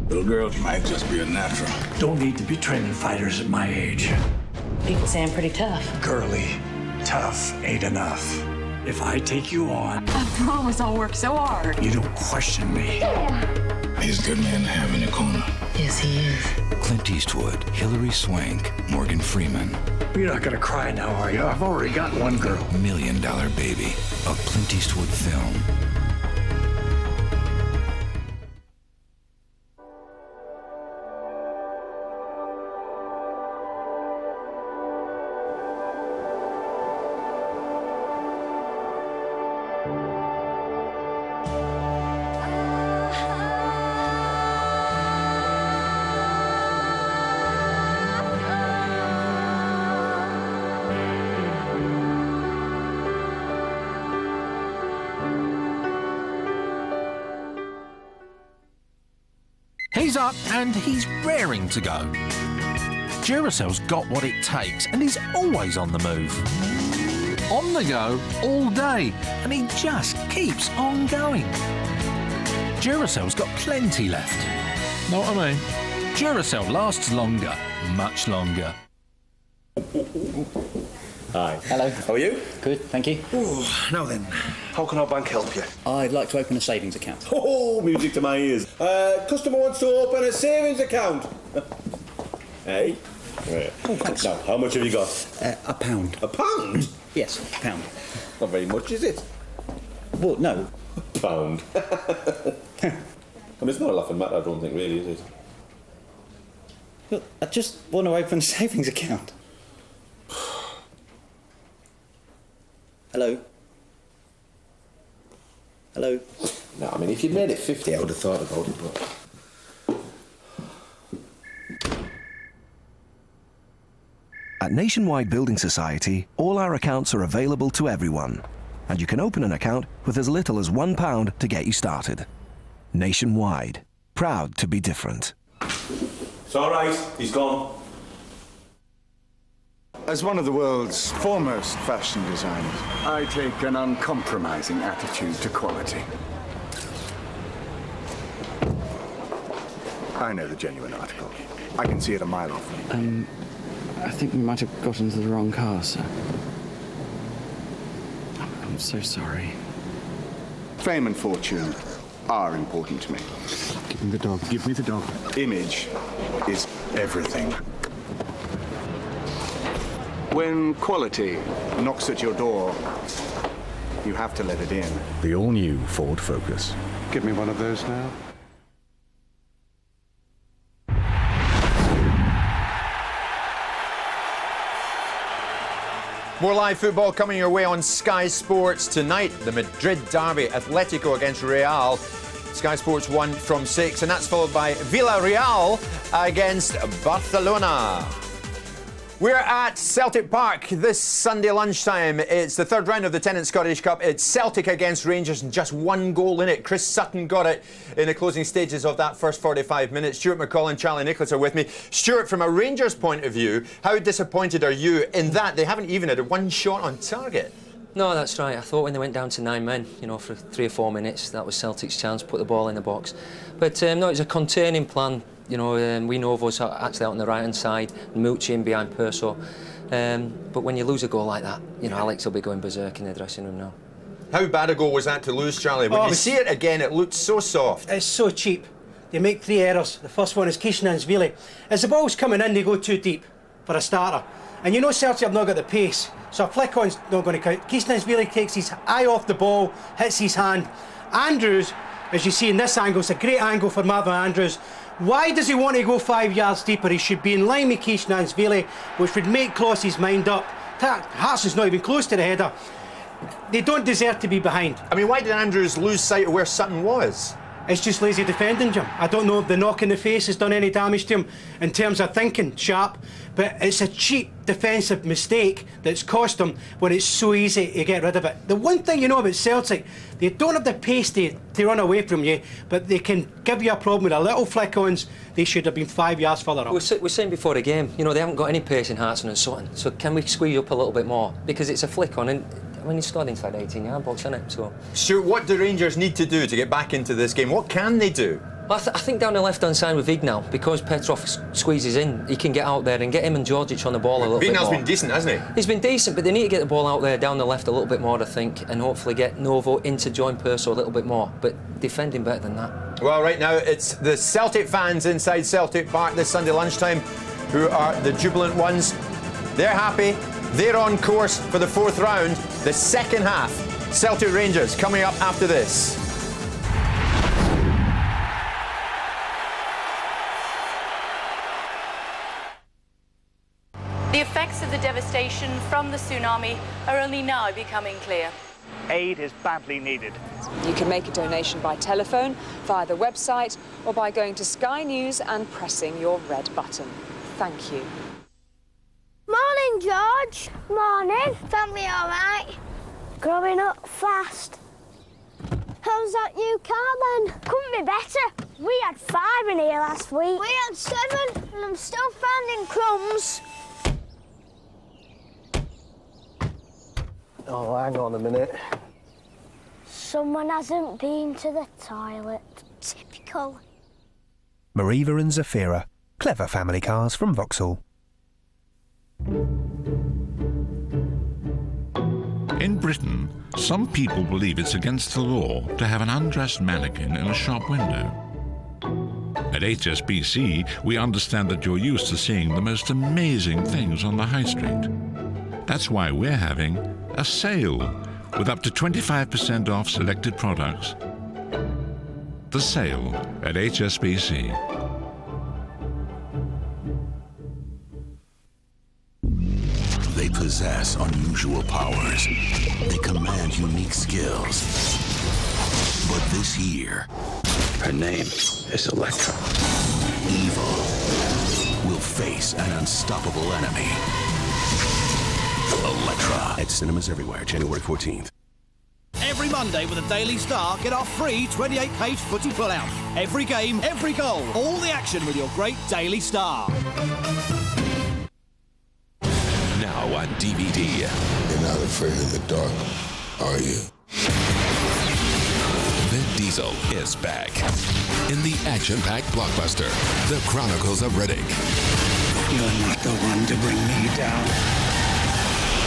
Little girls might just be a natural. Don't need to be training fighters at my age. People say I'm pretty tough. Girly, tough ain't enough. If I take you on, I promise I'll work so hard. you don't question me. He's a good man to have in the corner. Yes, he is. Clint Eastwood, Hilary Swank, Morgan Freeman. You're not gonna cry now, are you? I've already got one girl. $1 Million Baby, a Clint Eastwood film. He's up and he's raring to go. Duracell's got what it takes and he's always on the move. On the go all day, and he just keeps on going. Duracell's got plenty left. Know what I mean? Duracell lasts longer, much longer. Hi. Hello. How are you? Good, thank you. Ooh, now then, how can our bank help you? I'd like to open a savings account. Oh, music to my ears. Customer wants to open a savings account. Hey? Right. Oh, thanks. Now, how much have you got? £1. A pound? Yes, £1. Not very much, is it? Well, no. Pound. I mean, it's not a laughing matter, I don't think, really, is it? Look, I just want to open a savings account. Hello? Hello? No, I mean, if you'd made it 50, I would have thought about it, but... At Nationwide Building Society, all our accounts are available to everyone, and you can open an account with as little as £1 to get you started. Nationwide, proud to be different. It's all right, he's gone. As one of the world's foremost fashion designers, I take an uncompromising attitude to quality. I know the genuine article. I can see it a mile off. I think we might have got into the wrong car, sir. I'm so sorry. Fame and fortune are important to me. Give me the dog. Give me the dog. Image is everything. When quality knocks at your door, you have to let it in. The all-new Ford Focus. Give me one of those now. More live football coming your way on Sky Sports tonight. The Madrid derby, Atletico against Real. Sky Sports 1 from 6, and that's followed by Villarreal against Barcelona. We're at Celtic Park this Sunday lunchtime. It's the third round of the Tennent Scottish Cup. It's Celtic against Rangers and just one goal in it. Chris Sutton got it in the closing stages of that first 45 minutes. Stuart McCall and Charlie Nicholas are with me. Stuart, from a Rangers point of view, how disappointed are you in that they haven't even had one shot on target? No, that's right. I thought when they went down to 9 men, you know, for 3 or 4 minutes, that was Celtic's chance, put the ball in the box. But no, it's a containing plan. You know, we know those are actually out on the right-hand side, Mucci in behind Perso. But when you lose a goal like that, you know, Alex will be going berserk in the dressing room now. How bad a goal was that to lose, Charlie? When you see it again, it looked so soft. It's so cheap. They make 3 errors. The first one is Kishnan's-Vili. As the ball's coming in, they go too deep, for a starter. And you know Celtic have not got the pace, so a flick-on's not going to count. Kishnan's-Vili takes his eye off the ball, hits his hand. Andrews, as you see in this angle, it's a great angle for Marvin Andrews. Why does he want to go 5 yards deeper? He should be in line with Kishnan's-Vili, which would make Kloss's mind up. Hartson's not even close to the header. They don't deserve to be behind. I mean, why did Andrews lose sight of where Sutton was? It's just lazy defending, Jim. I don't know if the knock in the face has done any damage to him in terms of thinking sharp, but it's a cheap defensive mistake that's cost him when it's so easy to get rid of it. The one thing you know about Celtic, they don't have the pace to run away from you, but they can give you a problem with a little flick-ons. They should have been 5 yards further up. We're saying before the game, you know, they haven't got any pace in Hartson and Sutton, so can we squeeze up a little bit more? Because it's a flick-on, and I mean, he's scored inside the 18-yard box, isn't it? So, Stuart, what do Rangers need to do to get back into this game? What can they do? Well, I think down the left-hand side with Vig now, because Petrov squeezes in, he can get out there and get him and Georgic on the ball a little bit more. Vignal's been decent, hasn't he? He's been decent, but they need to get the ball out there down the left a little bit more, I think, and hopefully get Novo in to join Perso a little bit more, but defending better than that. Well, right now, it's the Celtic fans inside Celtic Park this Sunday lunchtime who are the jubilant ones. They're happy. They're on course for the 4th round, the second half. Celtic Rangers coming up after this. The effects of the devastation from the tsunami are only now becoming clear. Aid is badly needed. You can make a donation by telephone, via the website, or by going to Sky News and pressing your red button. Thank you. Morning, George. Morning. Family all right? Growing up fast. How's that new car then? Couldn't be better. We had 5 in here last week. We had 7, and I'm still finding crumbs. Oh, hang on a minute. Someone hasn't been to the toilet. Typical. Mariva and Zafira, clever family cars from Vauxhall. In Britain, some people believe it's against the law to have an undressed mannequin in a shop window. At HSBC, we understand that you're used to seeing the most amazing things on the high street. That's why we're having a sale with up to 25% off selected products. The sale at HSBC. They possess unusual powers. They command unique skills. But this year, her name is Electra. Evil will face an unstoppable enemy. Electra. At cinemas everywhere, January 14th. Every Monday with a Daily Star, get our free 28-page footy pull-out. Every game, every goal, all the action with your great Daily Star. Now on DVD. You're not afraid of the dark, are you? Vin Diesel is back in the action-packed blockbuster, The Chronicles of Riddick. You're not the one to bring me down.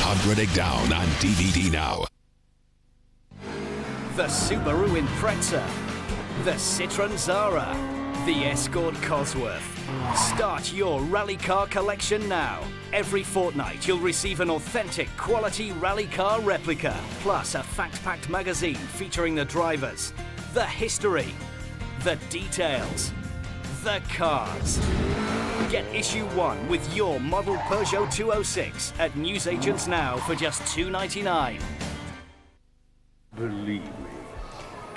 Hunt Riddick down on DVD now. The Subaru Impreza, the Citroen Zara, the Escort Cosworth. Start your rally car collection now. Every fortnight you'll receive an authentic quality rally car replica, plus a fact-packed magazine featuring the drivers, the history, the details, the cars. Get issue 1 with your model Peugeot 206 at newsagents now for just $2.99. Believe me.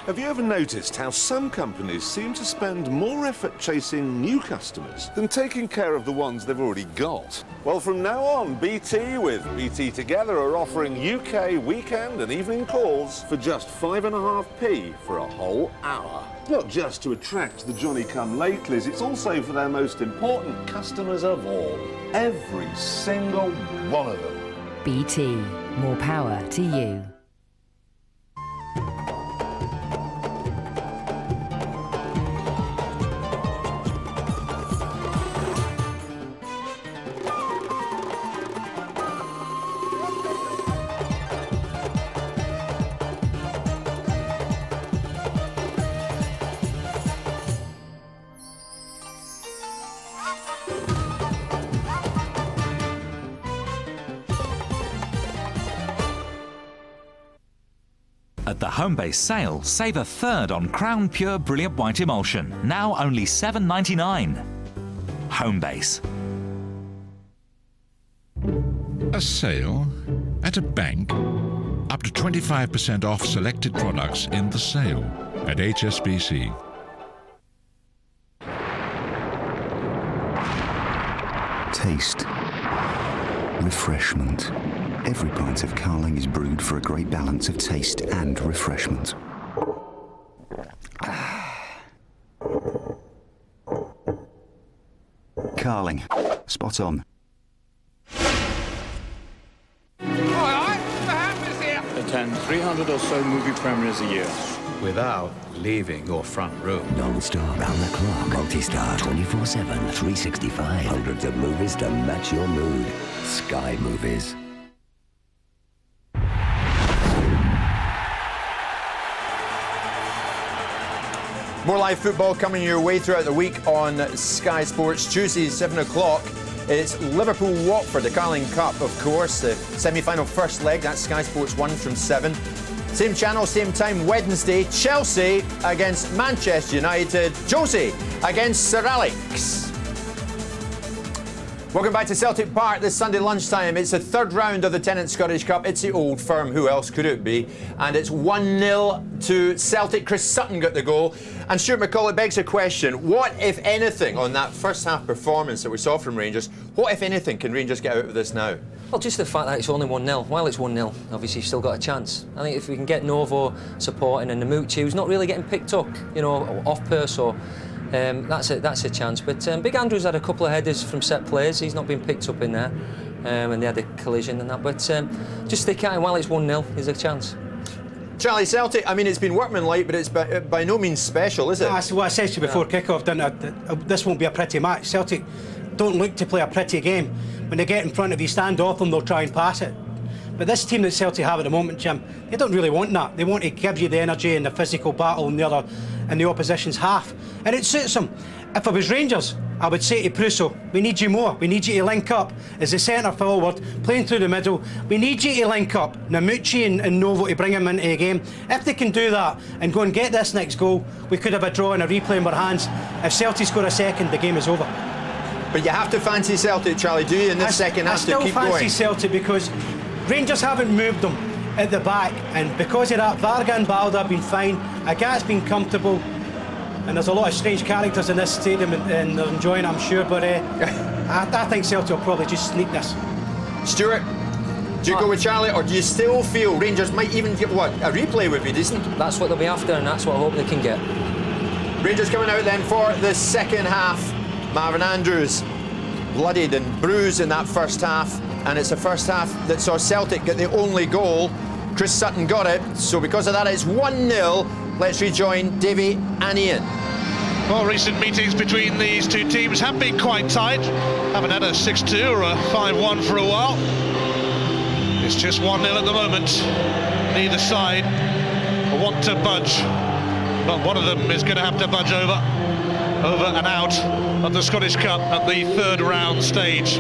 Have you ever noticed how some companies seem to spend more effort chasing new customers than taking care of the ones they've already got? Well, from now on, BT with BT Together are offering UK weekend and evening calls for just 5.5p for a whole hour. Not just to attract the Johnny-come-latelys, it's also for their most important customers of all. Every single one of them. BT. More power to you. At the Homebase sale, save a third on Crown Pure Brilliant White Emulsion. Now only $7.99. Homebase. A sale at a bank. Up to 25% off selected products in the sale at HSBC. Taste. Refreshment. Every pint of Carling is brewed for a great balance of taste and refreshment. Carling. Spot on. Attend 300 or so movie premieres a year. Without leaving your front room. Non-stop, round the clock, multi-star, 24/7, 365. Hundreds of movies to match your mood. Sky Movies. More live football coming your way throughout the week on Sky Sports. Tuesday, 7 o'clock. It's Liverpool-Watford, the Carling Cup, of course. The semi-final first leg, that's Sky Sports 1 from 7. Same channel, same time, Wednesday. Chelsea against Manchester United. Josie against Sir Alex. Welcome back to Celtic Park this Sunday lunchtime. It's the third round of the Tennent Scottish Cup. It's the Old Firm. Who else could it be? And it's 1-0 to Celtic. Chris Sutton got the goal. And Stuart McCall, it begs a question. What, if anything, on that first half performance that we saw from Rangers, what, if anything, can Rangers get out of this now? Well, just the fact that it's only 1-0. While it's 1-0, obviously you've still got a chance. I think if we can get Novo supporting and Namucci, who's not really getting picked up, you know, off Perso, That's a chance. But Big Andrew's had a couple of headers from set plays. He's not been picked up in there, and they had a collision and that. But just stick at him while it's 1-0. There's a chance. Charlie, Celtic, I mean, it's been workmanlike, but it's by no means special, is it? That's what I said to you before kick-off, didn't I? This won't be a pretty match. Celtic don't look to play a pretty game. When they get in front of you, stand off them, they'll try and pass it. But this team that Celtic have at the moment, Jim, they don't really want that. They want to give you the energy and the physical battle in the opposition's half. And it suits them. If I was Rangers, I would say to Prusso, we need you more. We need you to link up as a centre forward, playing through the middle. We need you to link up Namucci and Novo to bring him into the game. If they can do that and go and get this next goal, we could have a draw and a replay in our hands. If Celtic score a second, the game is over. But you have to fancy Celtic, Charlie, do you, in this second half to keep going? I still fancy Celtic because Rangers haven't moved them at the back, and because of that, Varga and Balda have been fine, Agat's been comfortable, and there's a lot of strange characters in this stadium and they're enjoying it, I'm sure, but I think Celtic will probably just sneak this. Stuart, do you go with Charlie, or do you still feel Rangers might even get, what, a replay would be decent? That's what they'll be after, and that's what I hope they can get. Rangers coming out then for the second half. Marvin Andrews bloodied and bruised in that first half, and it's a first half that saw Celtic get the only goal. Chris Sutton got it, so because of that it's 1-0. Let's rejoin Davy and Ian. Well, recent meetings between these two teams have been quite tight. Haven't had a 6-2 or a 5-1 for a while. It's just 1-0 at the moment. Neither side want to budge, but one of them is going to have to budge over and out of the Scottish Cup at the third round stage.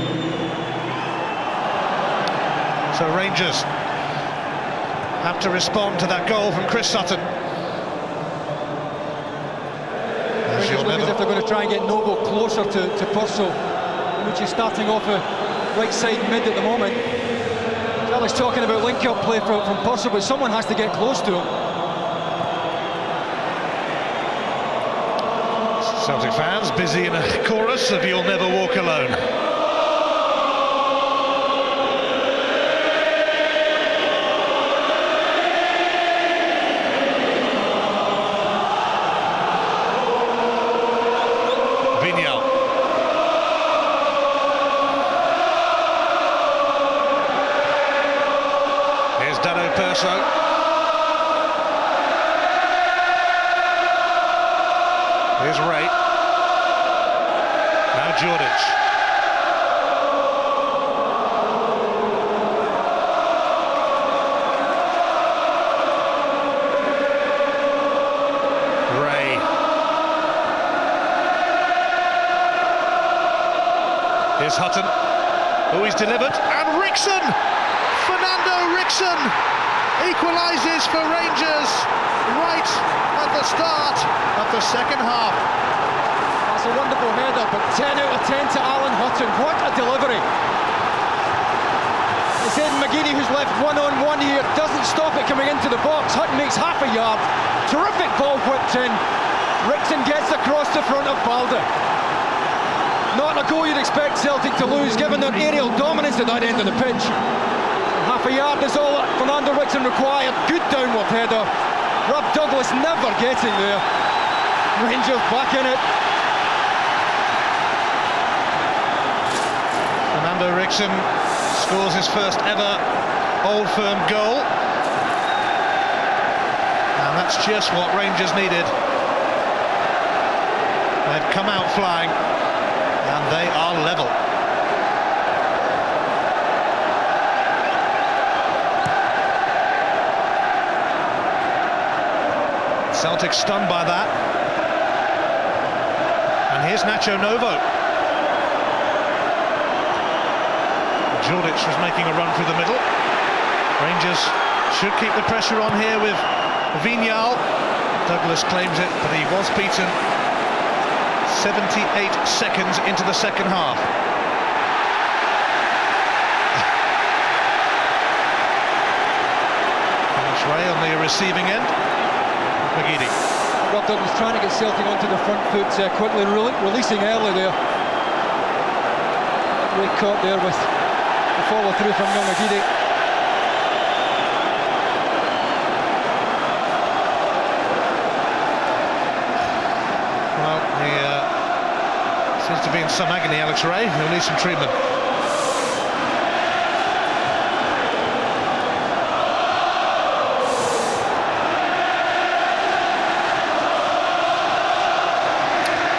So Rangers have to respond to that goal from Chris Sutton. Rangers look as if they're going to try and get Novo closer to Purcell, which is starting off a right side mid at the moment. Charlie's talking about link-up play from Purcell, but someone has to get close to him. Celtic fans busy in a chorus of "You'll Never Walk Alone." Vignal. Here's Dano Perso. Here's Ray. Now Jordic. Ray. Here's Hutton. Oh, he's delivered. And Rickson! Fernando Rickson equalises for Rangers right at the start of the second half. That's a wonderful header, but 10 out of 10 to Alan Hutton. What a delivery. It's Aidan McGeady who's left one-on-one here, doesn't stop it coming into the box. Hutton makes half a yard. Terrific ball whipped in. Rickson gets across the front of Balda. Not a goal you'd expect Celtic to lose, given their aerial dominance at that end of the pitch. Half a yard is all that Fernando Rickson required. Good downward header. Rob Douglas never getting there. Rangers back in it. Fernando Rickson scores his first ever Old Firm goal. And that's just what Rangers needed. They've come out flying, and they are level. Celtic stunned by that. And here's Nacho Novo. Jordic was making a run through the middle. Rangers should keep the pressure on here with Vignal. Douglas claims it, but he was beaten 78 seconds into the second half. Ray on the receiving end. McGeady. Rob Douglas trying to get Celtic onto the front foot quickly, releasing early there. Ray caught there with the follow through from young McGeady. Well, the some agony, Alex Ray. He'll need some treatment.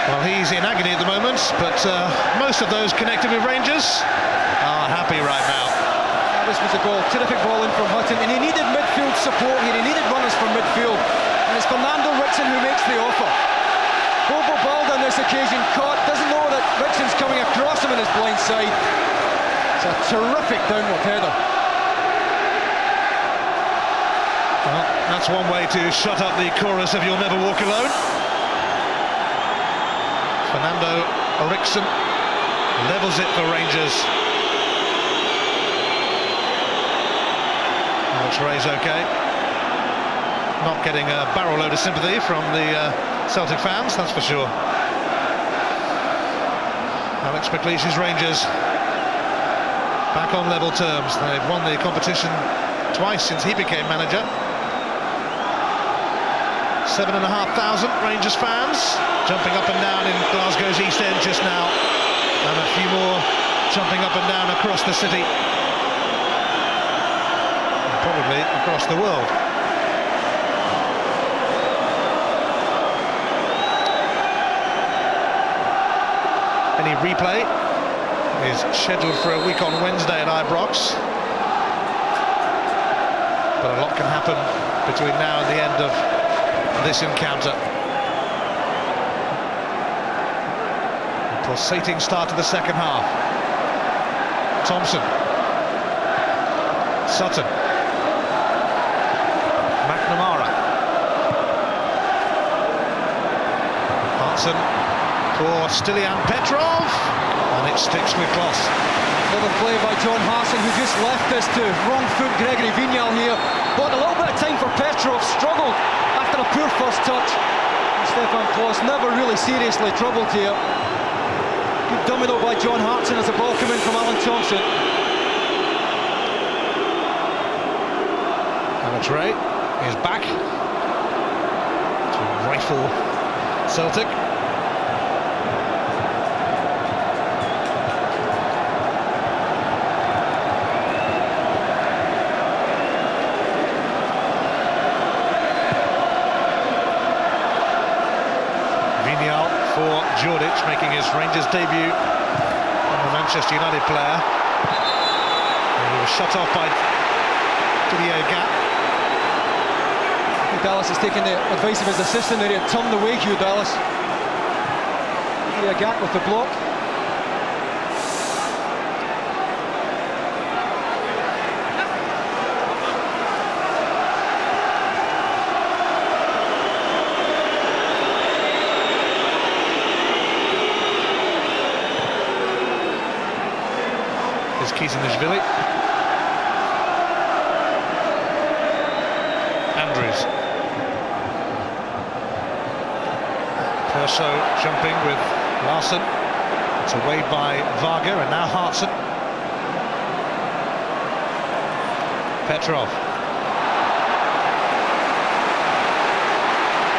Well, he's in agony at the moment, but most of those connected with Rangers are happy right now. This was a goal, terrific ball in from Hutton, and he needed midfield support here, he needed runners from midfield, and it's Fernando Rickson who makes the offer. Bobo Balda on this occasion caught, doesn't know that Rickson's coming across him in his blind side. It's a terrific downward header. Well, that's one way to shut up the chorus of You'll Never Walk Alone. Fernando Rickson levels it for Rangers. Alex Ray's okay. Not getting a barrel load of sympathy from the Celtic fans, that's for sure. Alex McLeish's Rangers back on level terms. They've won the competition twice since he became manager. 7,500 Rangers fans jumping up and down in Glasgow's East End just now, and a few more jumping up and down across the city. Probably across the world. Any replay is scheduled for a week on Wednesday at Ibrox, but a lot can happen between now and the end of this encounter. A pulsating start to the second half. Thompson, Sutton, McNamara, Hansen for Stilian Petrov, and it sticks with Kloss. Another play by John Harson, who just left this to wrong foot Gregory Vignal here. Bought a little bit of time for Petrov, struggled after a poor first touch. And Stefan Kloss never really seriously troubled here. Good domino by John Hartson as the ball came in from Alan Thompson. Alex Ray is back to rifle Celtic. Vignal for Jordic, making his Rangers debut on the Manchester United player. And he was shut off by Didier Gap. Dallas has taken the advice of his assistant there, he had turned away Hugh Dallas. Didier Gap with the block. Here's Kizanishvili. Andrews. Perso jumping with Larson. It's away by Varga, and now Hartson. Petrov.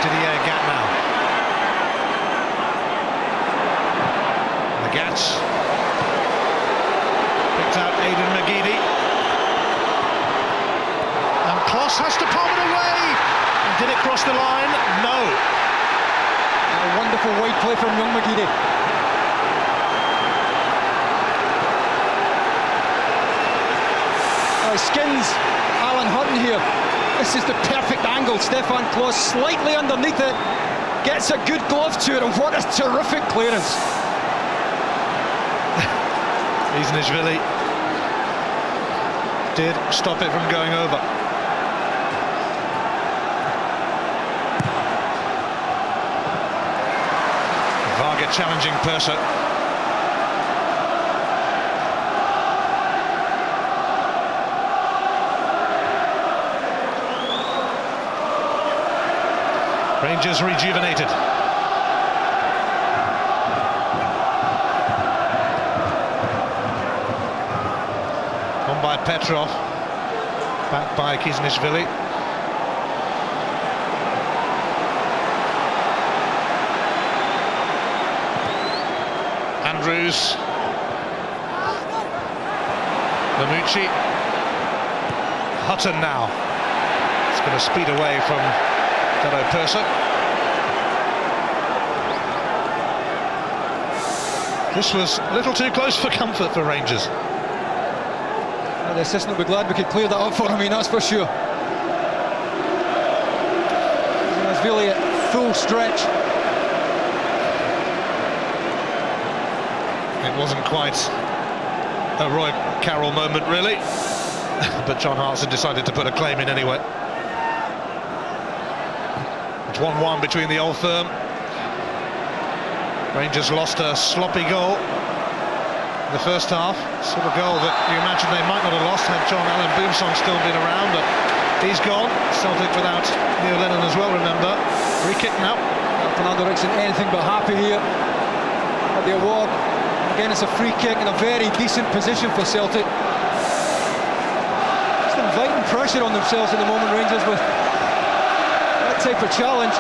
Didier Gap now. The Gats. Picked out Aidan McGeady. And Kloss has to palm it away. And did it cross the line? No. A wonderful wide play from young McGeady. Skins Alan Hutton here. This is the perfect angle. Stefan Kloss slightly underneath it. Gets a good glove to it, and what a terrific clearance. Kizanishvili did stop it from going over. Varga challenging Perso. Rangers rejuvenated. On by Petrov, back by Kizanishvili. Andrews. Lamucci. Hutton now. It's going to speed away from Dado Perso. This was a little too close for comfort for Rangers. Well, the assistant will be glad we could clear that up for him, I mean, that's for sure. It's really a full stretch. It wasn't quite a Roy Carroll moment, really, but John Hartson decided to put a claim in anyway. It's 1-1 between the Old Firm. Rangers lost a sloppy goal in the first half, sort of goal that you imagine they might not have lost had John Allen Boomsong still been around, but he's gone. Celtic without Neil Lennon as well, remember. Free kick now. Fernando Rickson anything but happy here at the award. Again, it's a free kick in a very decent position for Celtic. Just inviting pressure on themselves at the moment, Rangers, with that type of challenge.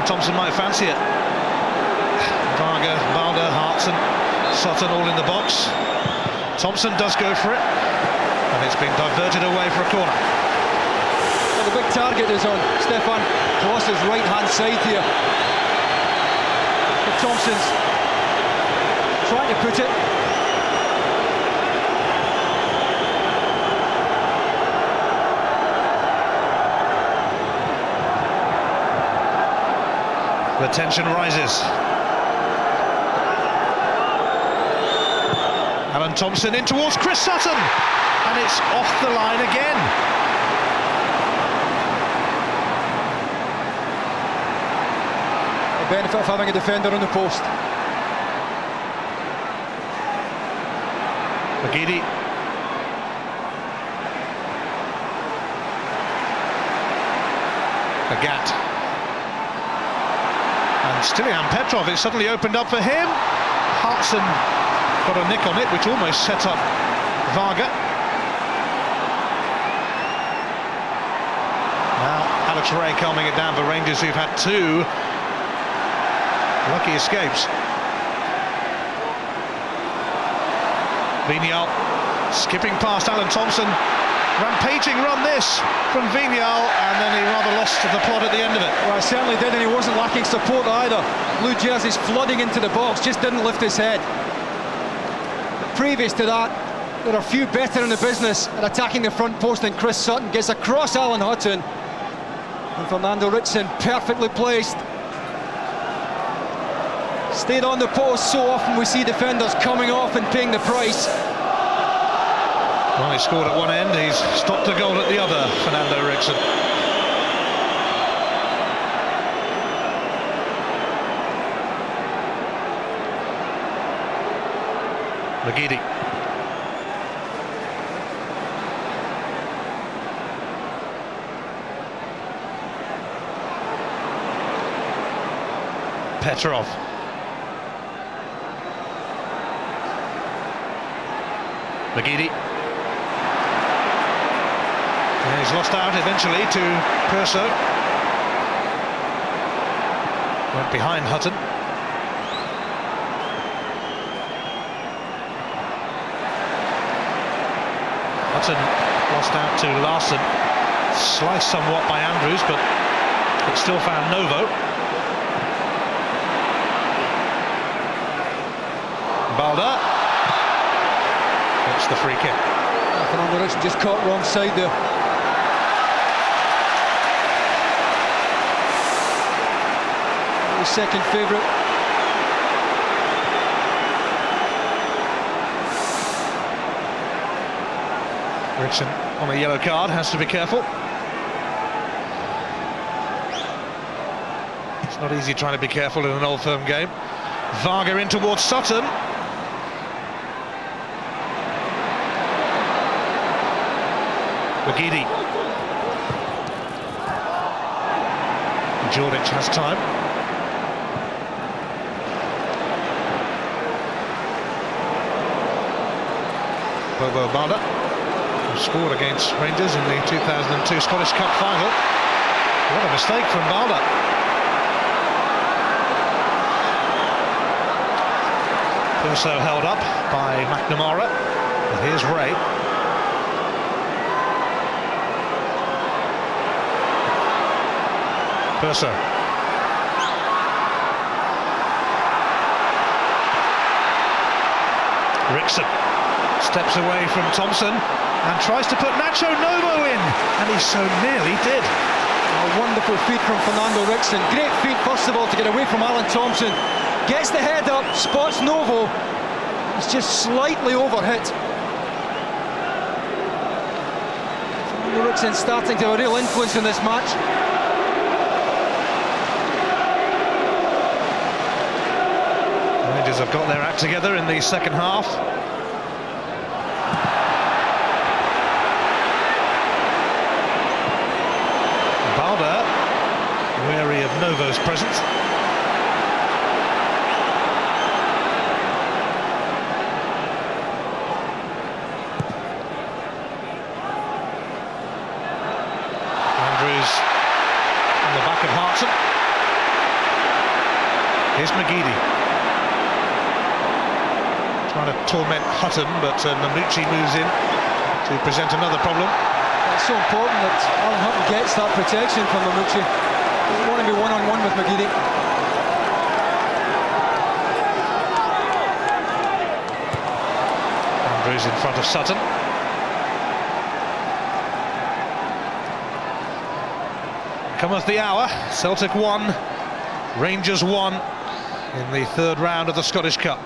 Thompson might fancy it. Varga, Balder, Hartson, Sutton all in the box. Thompson does go for it, and it's been diverted away for a corner. Well, the big target is on Stefan Kloss's right-hand side here. But Thompson's trying to put it. The tension rises. Alan Thompson in towards Chris Sutton, and it's off the line again. The benefit of having a defender on the post. McGeady. Agat. And Stilian Petrov, it suddenly opened up for him. Hartson got a nick on it, which almost set up Varga. Now Alex Ray calming it down for Rangers, who've had two lucky escapes. Vignal skipping past Alan Thompson. Rampaging run this from Vignal, and then he rather lost the plot at the end of it. Well, he certainly did, and he wasn't lacking support either. Blue jerseys flooding into the box, just didn't lift his head. But previous to that, there are few better in the business at attacking the front post than Chris Sutton. Gets across Alan Hutton, and Fernando Rickson perfectly placed. Stayed on the post. So often we see defenders coming off and paying the price. Well, he scored at one end, he's stopped a goal at the other, Fernando Rickson. McGeady. Petrov. McGeady. And he's lost out eventually to Perso. Went behind Hutton. Hutton lost out to Larson. Sliced somewhat by Andrews, but it still found Novo. Balder. That's the free kick. Fernando Rickson just caught wrong side there. His second favourite. Rickson on a yellow card, has to be careful. It's not easy trying to be careful in an Old Firm game. Varga in towards Sutton. McGeady. Jordic has time. Bobo Balder. scored against Rangers in the 2002 Scottish Cup final. What a mistake from Balder. Purso held up by McNamara. And here's Ray. Purso. Rickson steps away from Thompson and tries to put Nacho Novo in, and he so nearly did. A wonderful feat from Fernando Rickson. Great feat, first of all, to get away from Alan Thompson. Gets the head up, spots Novo. He's just slightly overhit. Fernando Rickson starting to have a real influence in this match. Rangers have got their act together in the second half. Balder, wary of Novo's presence. Andrews on the back of Hartson. Here's McGeady. Trying to torment Hutton, but Namucci moves in to present another problem. It's so important that Alan Hutton gets that protection from Namucci. Doesn't want to be one-on-one with McGeady. Andrews in front of Sutton. Cometh the hour. Celtic 1, Rangers 1 in the third round of the Scottish Cup.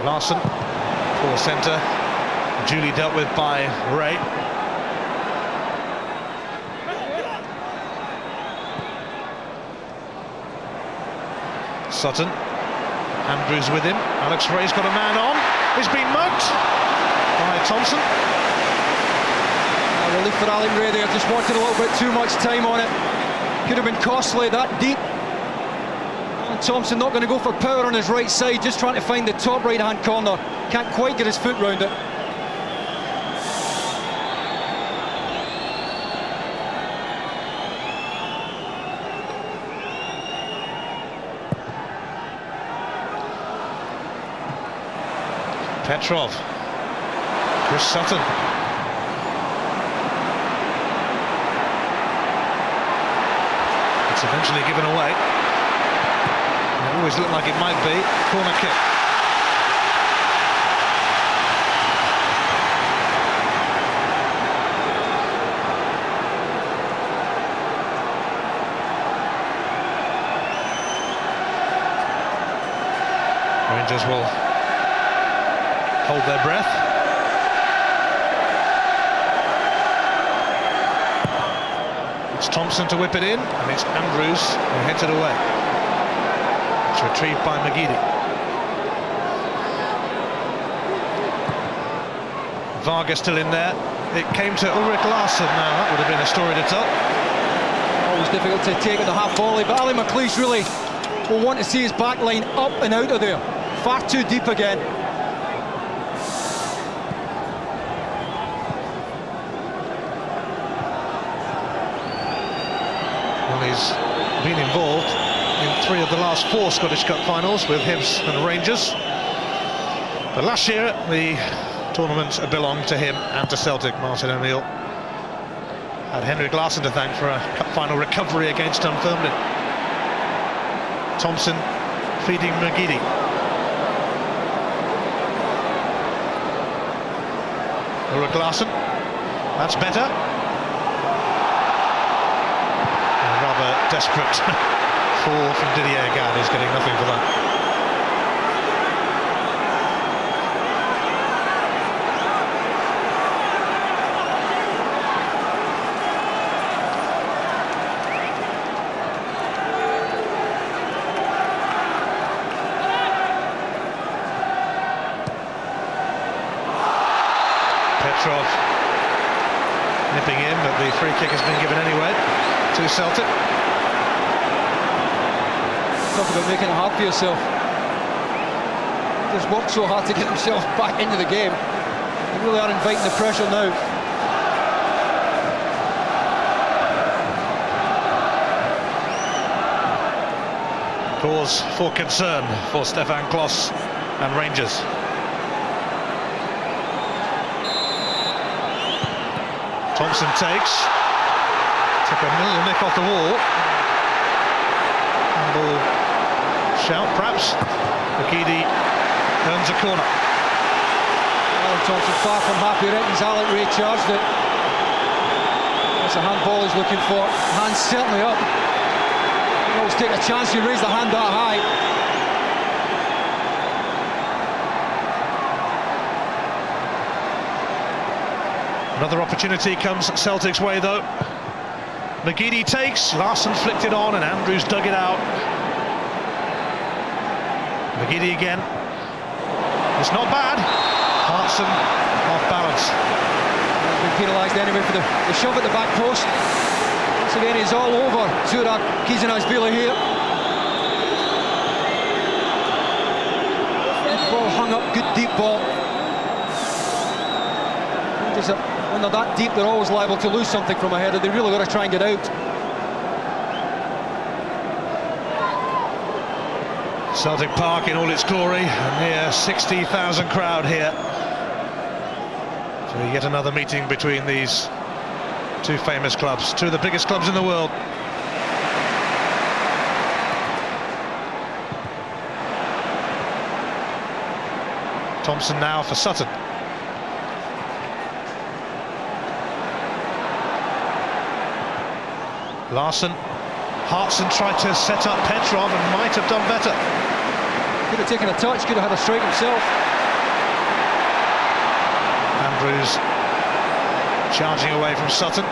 Larson, poor centre, duly dealt with by Ray. Sutton, Andrews with him. Alex Ray's got a man on. He's been mugged by Thompson. Relief for Alan Ray there, just wanted a little bit too much time on it. Could have been costly, that deep. Thompson not going to go for power on his right side, just trying to find the top right-hand corner. Can't quite get his foot round it. Petrov. Chris Sutton. It's eventually given away. It always looked like it might be. Corner kick. Rangers will hold their breath. It's Thompson to whip it in, and it's Andrews who heads it away. It's retrieved by McGeady. Varga still in there. It came to Ulrich Larsson now. That would have been a story to tell. Always difficult to take at the half volley, but Ali McLeish really will want to see his back line up and out of there. Far too deep again. Well, he's been involved in 3 of the last 4 Scottish Cup finals with Hibs and Rangers. But last year, the tournament belonged to him and to Celtic. Martin O'Neill had Henrik Larsson to thank for a cup final recovery against Dunfermline. Thompson feeding McGeady. Ulrich Larsson, that's better. A rather desperate fall from Didier Gad, who's getting nothing for that. Petrov nipping in, but the free kick has been given anyway to Celtic. Talk about making it hard for yourself. He's worked so hard to get himself back into the game. They really are inviting the pressure now. Cause for concern for Stefan Klos and Rangers. Thompson took a little nick off the wall. And ball shout, perhaps. McGeady earns a corner. Well, Thompson far from happy. Reckons Alec Ray charged it. That's a handball he's looking for. Hands certainly up. You always take a chance you raise the hand that high. Another opportunity comes Celtic's way though. McGeady takes, Larsson flicked it on and Andrews dug it out. McGeady again. It's not bad. Hartson off balance. He's been penalised anyway for the shove at the back post. Once again, it's all over. Zura Kizanashvili here. Ball hung up, good deep ball. When they're that deep, they're always liable to lose something from a header. They really got to try and get out. Celtic Park in all its glory, a near 60,000 crowd here. So yet another meeting between these two famous clubs, two of the biggest clubs in the world. Thompson now for Sutton. Larsson, Hartson tried to set up Petrov and might have done better. Could have taken a touch, could have had a strike himself. Andrews charging away from Sutton.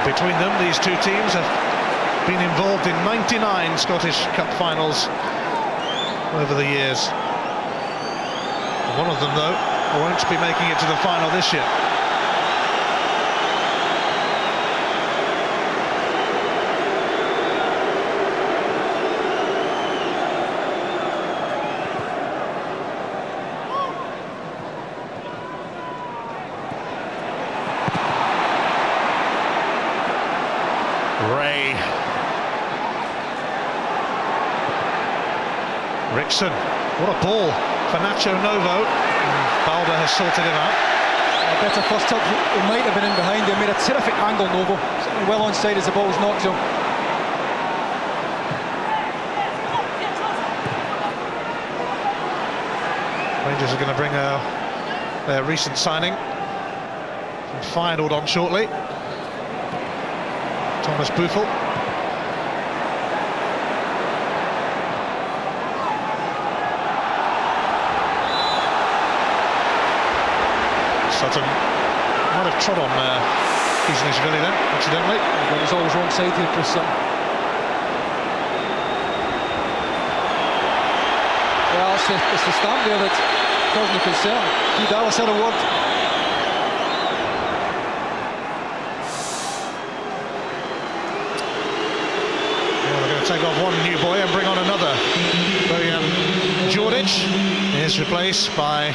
Between them, these two teams have been involved in 99 Scottish Cup finals over the years. One of them, though, won't be making it to the final this year. Rickson, what a ball for Nacho Novo. Balder has sorted him out. A better first touch, he might have been in behind him. Made a terrific angle, Novo. Certainly well onside as the ball was knocked to him. Rangers are going to bring their recent signing from Feyenoord on shortly. Thomas Buffel. Sutton might have trod on Kizanishvili then, accidentally. He was always wrong side here, Chris Sutton. Well, it's the stamp there that caused me concern. Hugh Dallas had a word. Well, they're going to take off one new boy and bring on another. Bojan Djordjic is replaced by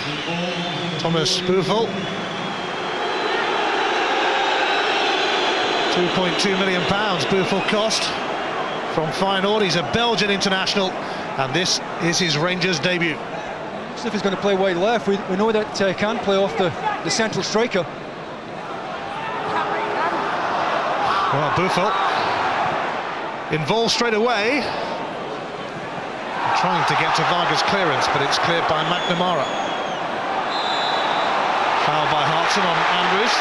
Thomas Buffel. £2.2 million Buffel cost from Feyenoord. He's a Belgian international, and this is his Rangers debut. So if he's going to play wide left, we know that he can play off the central striker. Well, Buffel involved straight away, trying to get to Vargas' clearance, but it's cleared by McNamara. Foul by Hartson on Andrews.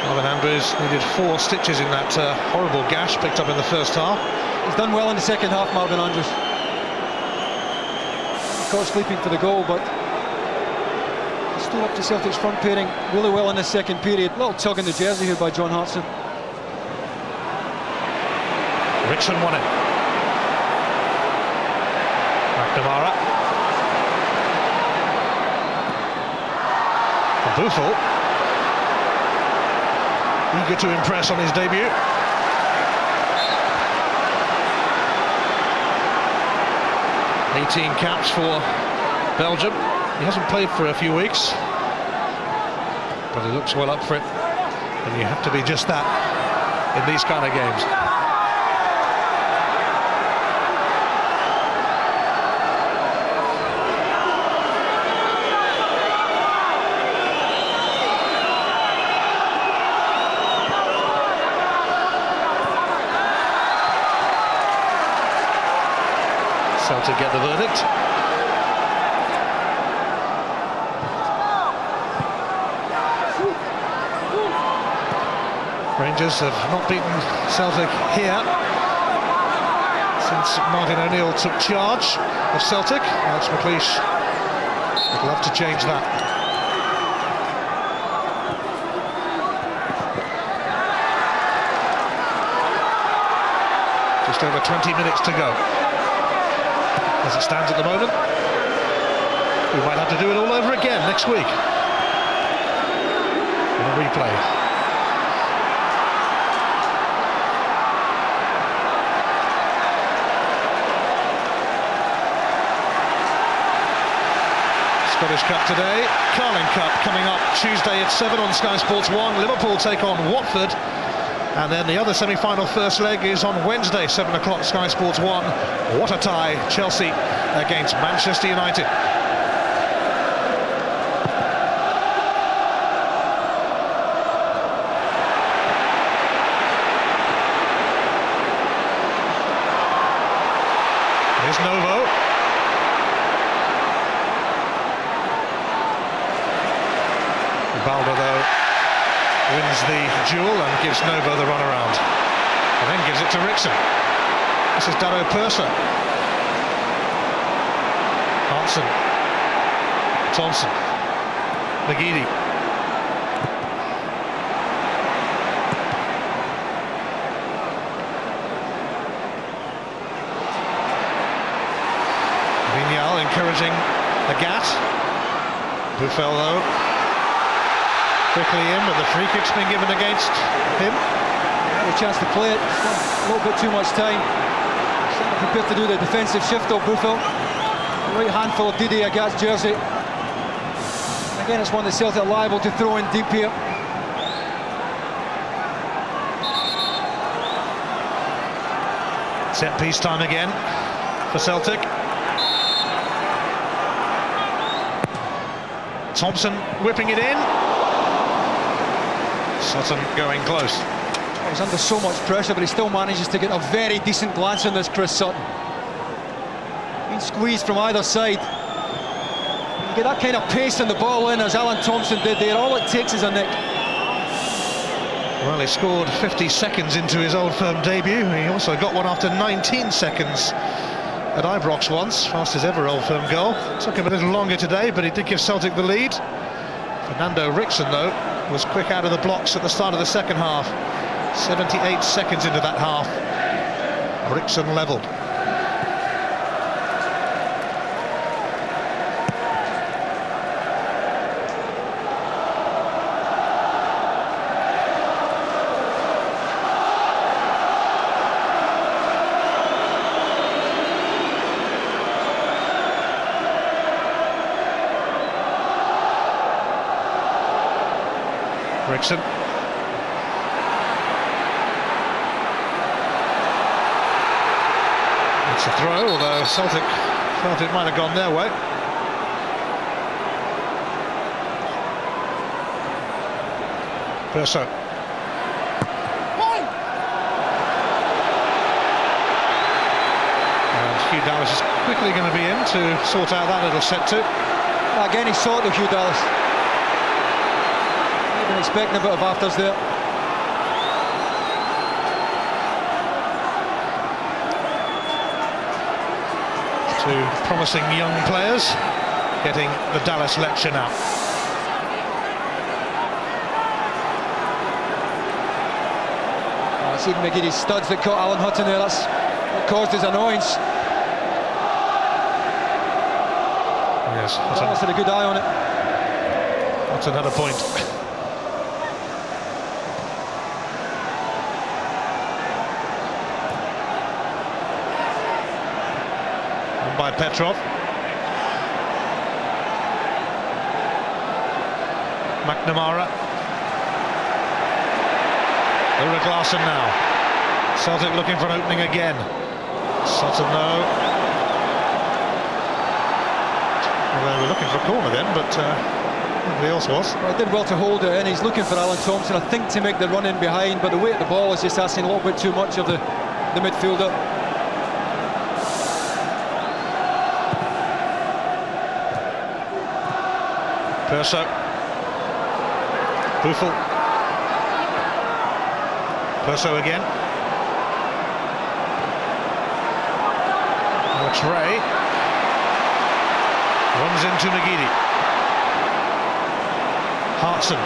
Marvin Andrews needed 4 stitches in that horrible gash picked up in the first half. He's done well in the second half, Marvin Andrews. Caught sleeping for the goal, but he stood up to Celtic's front pairing really well in the second period. Little tug in the jersey here by John Hartson. Rickson won it. McNamara. Buffel, eager to impress on his debut. Caps for Belgium. He hasn't played for a few weeks, but he looks well up for it, and you have to be just that in these kind of games. Celtic get the verdict. Rangers have not beaten Celtic here since Martin O'Neill took charge of Celtic. Alex McLeish would love to change that. Just over 20 minutes to go. As it stands at the moment, we might have to do it all over again next week in a replay. Scottish Cup today, Carling Cup coming up Tuesday at 7 on Sky Sports 1. Liverpool take on Watford. And then the other semi-final first leg is on Wednesday, 7 o'clock, Sky Sports 1. What a tie, Chelsea against Manchester United. Here's Novo. Balder, though, wins the duel and gives Novo the run around, and then gives it to Rickson. This is Dado Purser. Hansen, Thompson, McGeady. Vignal encouraging Agat. Buffel, though, quickly in, but the free kick's been given against him. A chance to play it, a little bit too much time. Prepared to do the defensive shift of Buffel. Right handful of Didi Agat's jersey. Again, it's one that Celtic are liable to throw in deep here. Set piece time again for Celtic. Thompson whipping it in. Sutton going close. He's under so much pressure, but he still manages to get a very decent glance on this, Chris Sutton. Being squeezed from either side. You get that kind of pace on the ball in, as Alan Thompson did there. All it takes is a nick. Well, he scored 50 seconds into his Old Firm debut. He also got one after 19 seconds at Ibrox once, fastest ever Old Firm goal. Took him a little longer today, but he did give Celtic the lead. Fernando Rickson, though, was quick out of the blocks at the start of the second half. 78 seconds into that half, Rickson levelled. Rickson. It's a throw, although Celtic felt it might have gone their way. Perso. And Hugh Dallas is quickly going to be in to sort out that little set too. Again, he saw it with Hugh Dallas. Even expecting a bit of afters there. Two promising young players getting the Dallas lecture now. I see McGeady's studs that caught Alan Hutton there. That's what caused his annoyance. Yes, Dallas had a good eye on it. That's another point. And by Petrov. McNamara. Ulrich Larsson now. Celtic looking for an opening again. Sutton though. Well, they were looking for a corner then, but nobody else was. Well, he did well to hold it in. He's looking for Alan Thompson, I think, to make the run in behind, but the weight of the ball is just asking a little bit too much of the midfielder. Perso. Buffel. Perso again. Trey runs into McGeady. Hartson.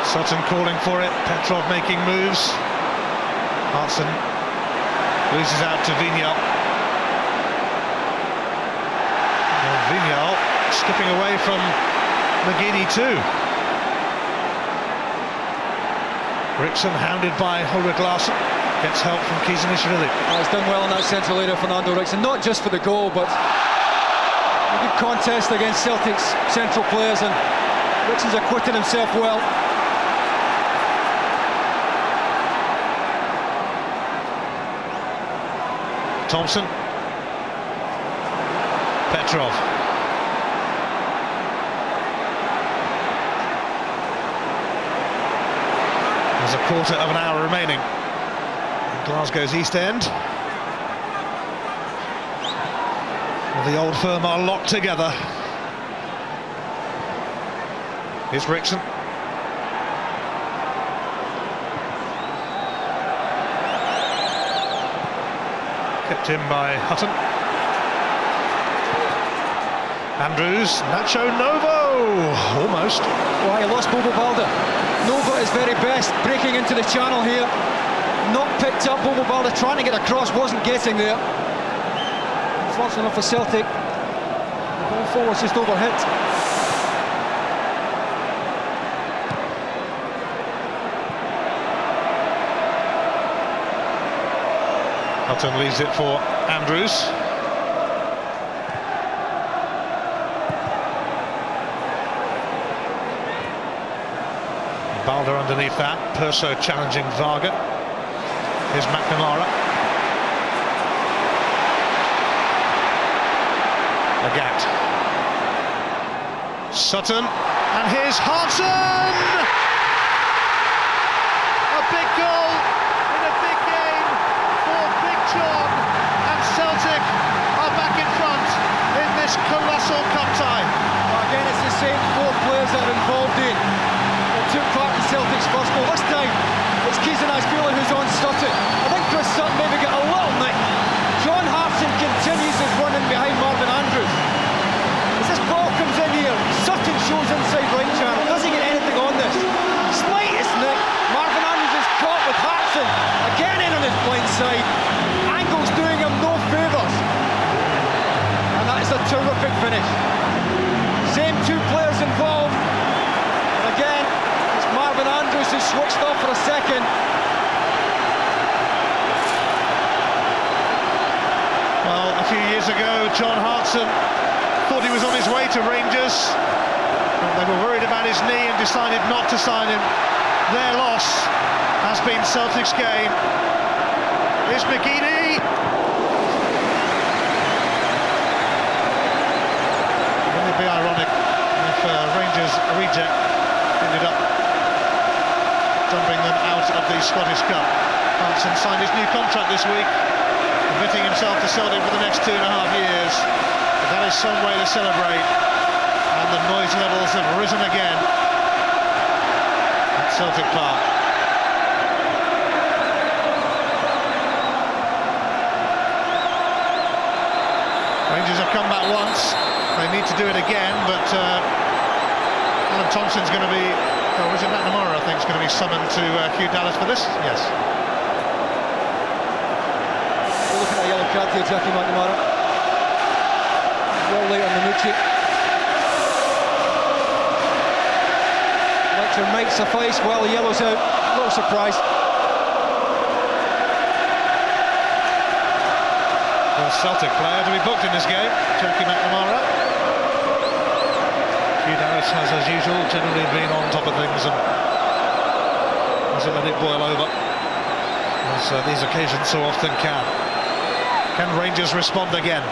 Sutton calling for it. Petrov making moves. Hartson loses out to Vignal. And Vignal skipping away from McGeady too. Rickson hounded by Ulrich Larsson. Gets help from Kizanishvili. He's done well in that central area, Fernando Rickson, not just for the goal, but a good contest against Celtic's central players, and Rickson's acquitted himself well. Thompson. Petrov. There's a quarter of an hour remaining. Glasgow's East End. The old firm are locked together. Here's Rickson. Kept in by Hutton. Andrews, Nacho Novo, almost. Well, he lost Bobo Balda. Novo is very best, breaking into the channel here. Not picked up. Bobo Balda trying to get across, wasn't getting there. Unfortunately enough for Celtic, the ball forward's just overhit. Hutton leaves it for Andrews. Balda underneath that. Perso challenging Varga. Here's McNamara. Agat. Sutton. And here's Hartson! A big goal in a big game for Big John. And Celtic are back in front in this colossal cup tie. Well, again, it's the same four players that are involved in. Took part in Celtic's first goal. This time it's Kizanishvili who's on Sutton. I think Chris Sutton maybe got a little nick. John Hartson continues his run in behind Marvin Andrews. As this ball comes in here, Sutton shows inside right channel. Does he get anything on this? Slightest nick. Marvin Andrews is caught with Hartson again in on his blind side. Angle's doing him no favours. And that is a terrific finish. Same two players involved. And again, Marvin Andrews has switched off for a second. Well, a few years ago, John Hartson thought he was on his way to Rangers. They were worried about his knee and decided not to sign him. Their loss has been Celtic's game. Here's McGeady. Wouldn't it be ironic if Rangers reject ended up dumping them out of the Scottish Cup? Hartson signed his new contract this week, committing himself to Celtic for the next 2.5 years. But that is some way to celebrate, and the noise levels have risen again at Celtic Park. Rangers have come back once, they need to do it again, but Alan Thompson's going to be, or was it McNamara, I think, is going to be summoned to Hugh Dallas for this? Yes. We're looking at a yellow card here, Jackie McNamara. Well late on the Nucci. Action might suffice. Well, the yellow's out. A little surprised. Celtic player to be booked in this game, Turkey McNamara. Hugh Darris has, as usual, generally been on top of things and hasn't let it boil over, as these occasions so often can. Can Rangers respond again?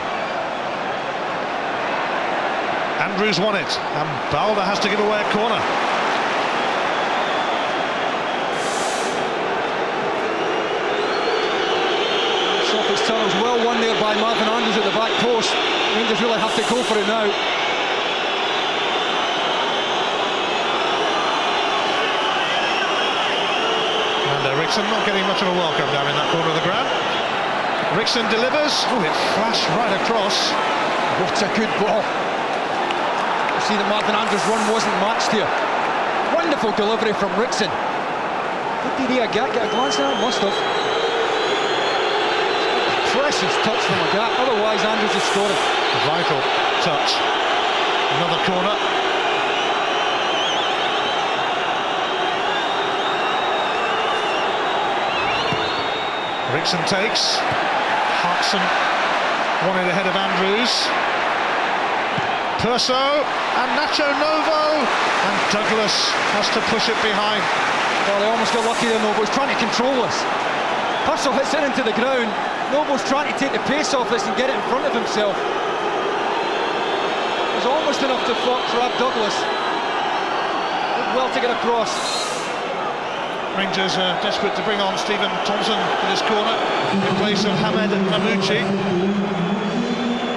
Andrews won it, and Balder has to give away a corner. Celtic's tunnel's well won there by Marvin Andrews at the back post. Rangers really have to go for it now. And Rickson not getting much of a welcome down in that corner of the ground. Rickson delivers. Oh, it flashed right across. What a good ball. You see that Marvin Andrews' run wasn't matched here. Wonderful delivery from Rickson. Did he get a glance now? Must have. Precious touch from a gap, otherwise Andrews has scored it. Vital touch. Another corner. Rickson takes. Hartson wanted ahead of Andrews. Perso and Nacho Novo, and Douglas has to push it behind. Well, they almost got lucky there. Novo's trying to control this. Perso hits it into the ground. Novo's trying to take the pace off this and get it in front of himself. It was almost enough to trap Douglas. Did well to get across. Rangers are desperate to bring on Stephen Thompson for this corner in place of Hamed Mamouchi.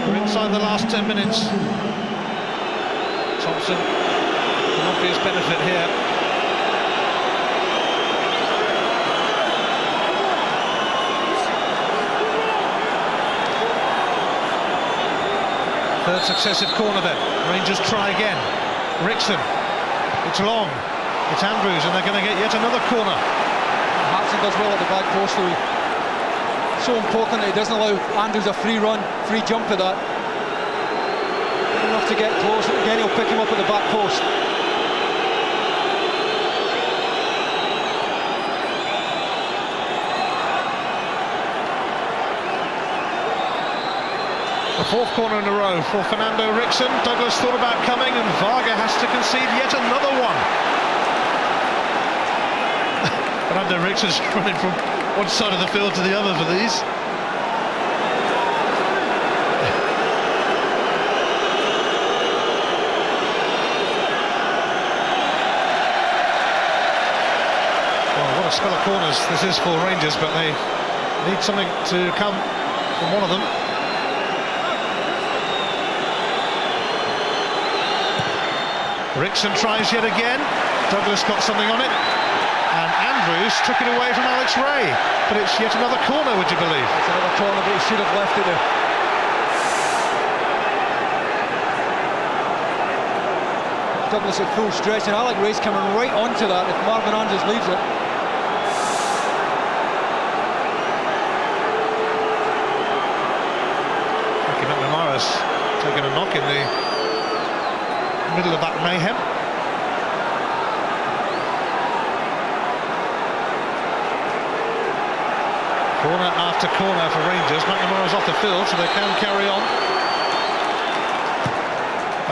We're inside the last 10 minutes. Thompson, an obvious benefit here. Third successive corner then. Rangers try again. Rickson. It's long. It's Andrews, and they're going to get yet another corner. Hartson does well at the back post, though. So important that he doesn't allow Andrews a free run, free jump at that. Good enough to get close. Again, he'll pick him up at the back post. The fourth corner in a row for Fernando Rickson. Douglas thought about coming, and Varga has to concede yet another one. Fernando Rickson's running from one side of the field to the other for these. Well, what a spell of corners this is for Rangers, but they need something to come from one of them. Rickson tries yet again. Douglas got something on it, and Andrews took it away from Alex Ray. But it's yet another corner, would you believe? It's another corner, but he should have left it there. Douglas at full stretch, and Alex Ray's coming right onto that if Marvin Andrews leaves it. Ricky McNamara's taken a knock in the middle of that mayhem. Corner after corner for Rangers. McNamara's off the field, so they can carry on.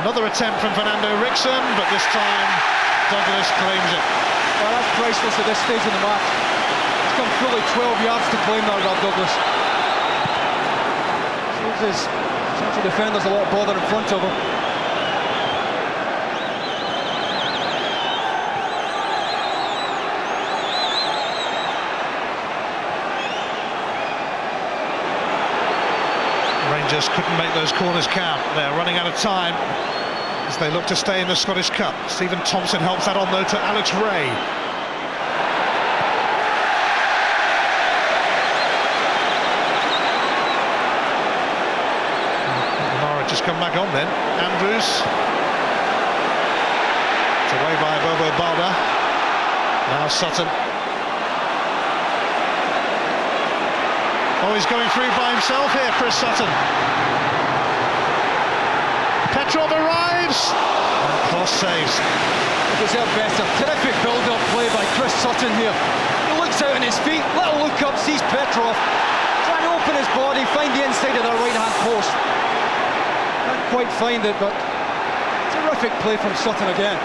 Another attempt from Fernando Rickson, but this time Douglas claims it. Well, that's priceless at this stage of the match. He's come fully 12 yards to claim that, Rob Douglas. Shows his central defenders a lot of bother in front of him. Rangers couldn't make those corners count. They're running out of time as they look to stay in the Scottish Cup. Stephen Thompson helps that on though to Alex Ray. Mara just come back on then. Andrews. It's away by Bobo Balda. Now Sutton. Oh, he's going through by himself here, Chris Sutton. Petrov arrives, and Kloss saves. deserve better. Terrific build-up play by Chris Sutton here. He looks out on his feet, little look up, sees Petrov, trying to open his body, find the inside of the right-hand post. Can't quite find it, but terrific play from Sutton again.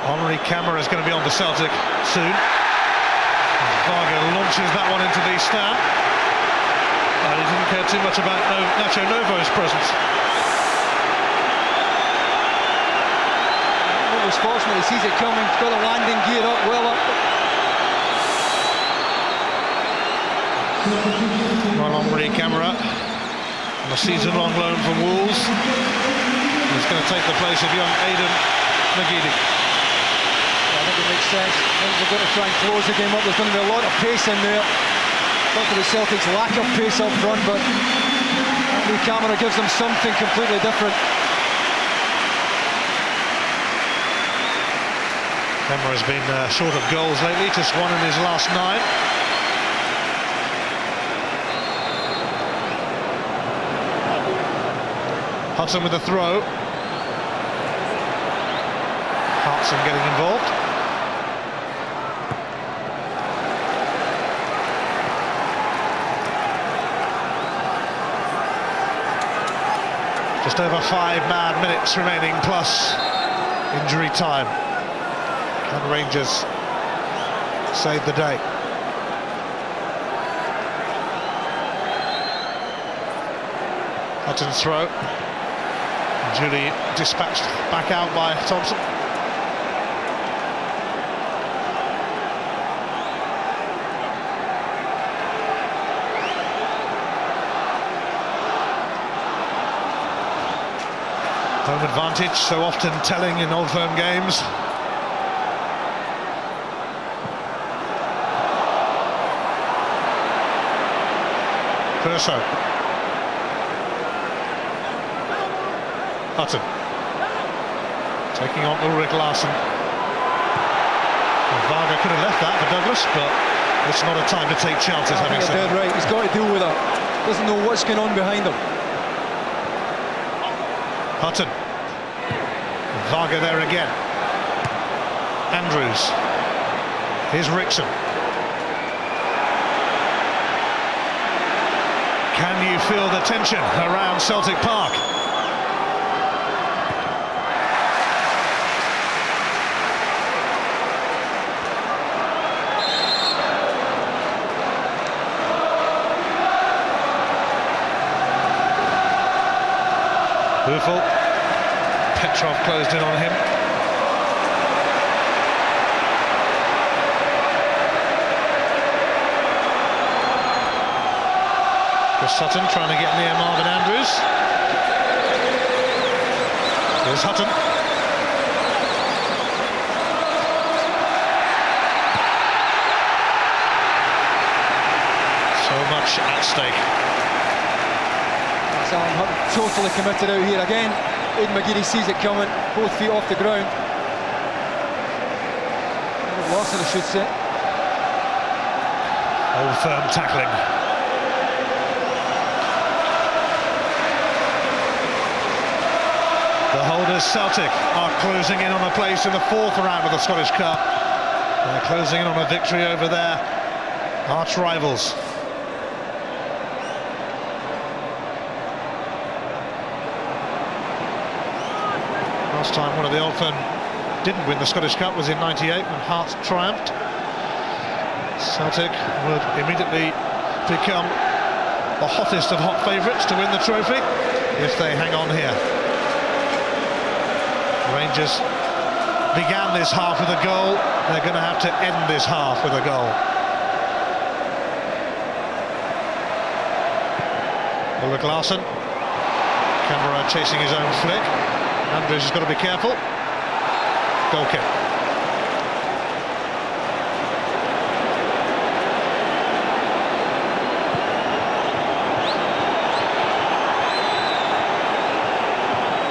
Henri Camara is going to be on for Celtic soon. Varga launches that one into the stand. And he didn't care too much about Nacho Novo's presence. Novo's fortunate, he sees it coming, got a landing gear up, well up. Well, Henri Camara on a season-long loan from Wolves. He's going to take the place of young Aidan McGeady. I think it makes sense. I think they're going to try and close the game up. There's going to be a lot of pace in there. Not for the Celtics' lack of pace up front, but the camera gives them something completely different. Camara's been short of goals lately, just one in his last 9. Hudson with the throw. Hartson getting involved. Just over 5 mad minutes remaining, plus injury time. Can Rangers save the day? Hutton's throw. Julie dispatched back out by Thompson. Home advantage, so often telling in Old Firm games. Perso. Hutton. Taking on Ulrich Larsson. Well, Varga could have left that for Douglas, but it's not a time to take chances, having said that. Right, he's got to deal with it. Doesn't know what's going on behind him. Hutton. Varga there again. Andrews. Here's Rickson. Can you feel the tension around Celtic Park? Buffel. Petrov closed in on him. Chris Sutton trying to get near Marvin Andrews. Here's Hutton. So much at stake. Alan Hutton totally committed out here again. Aidan McGeady sees it coming, both feet off the ground. Larsson, I should say. Old Firm tackling. The holders Celtic are closing in on a place in the 4th round of the Scottish Cup. They're closing in on a victory over their arch rivals. Last time one of the Old Firm didn't win the Scottish Cup was in '98 when Hearts triumphed. Celtic would immediately become the hottest of hot favourites to win the trophy if they hang on here. Rangers began this half with a goal. They're going to have to end this half with a goal. Ulrich Larsson. Camara chasing his own flick. Andrews has got to be careful. Goal kick.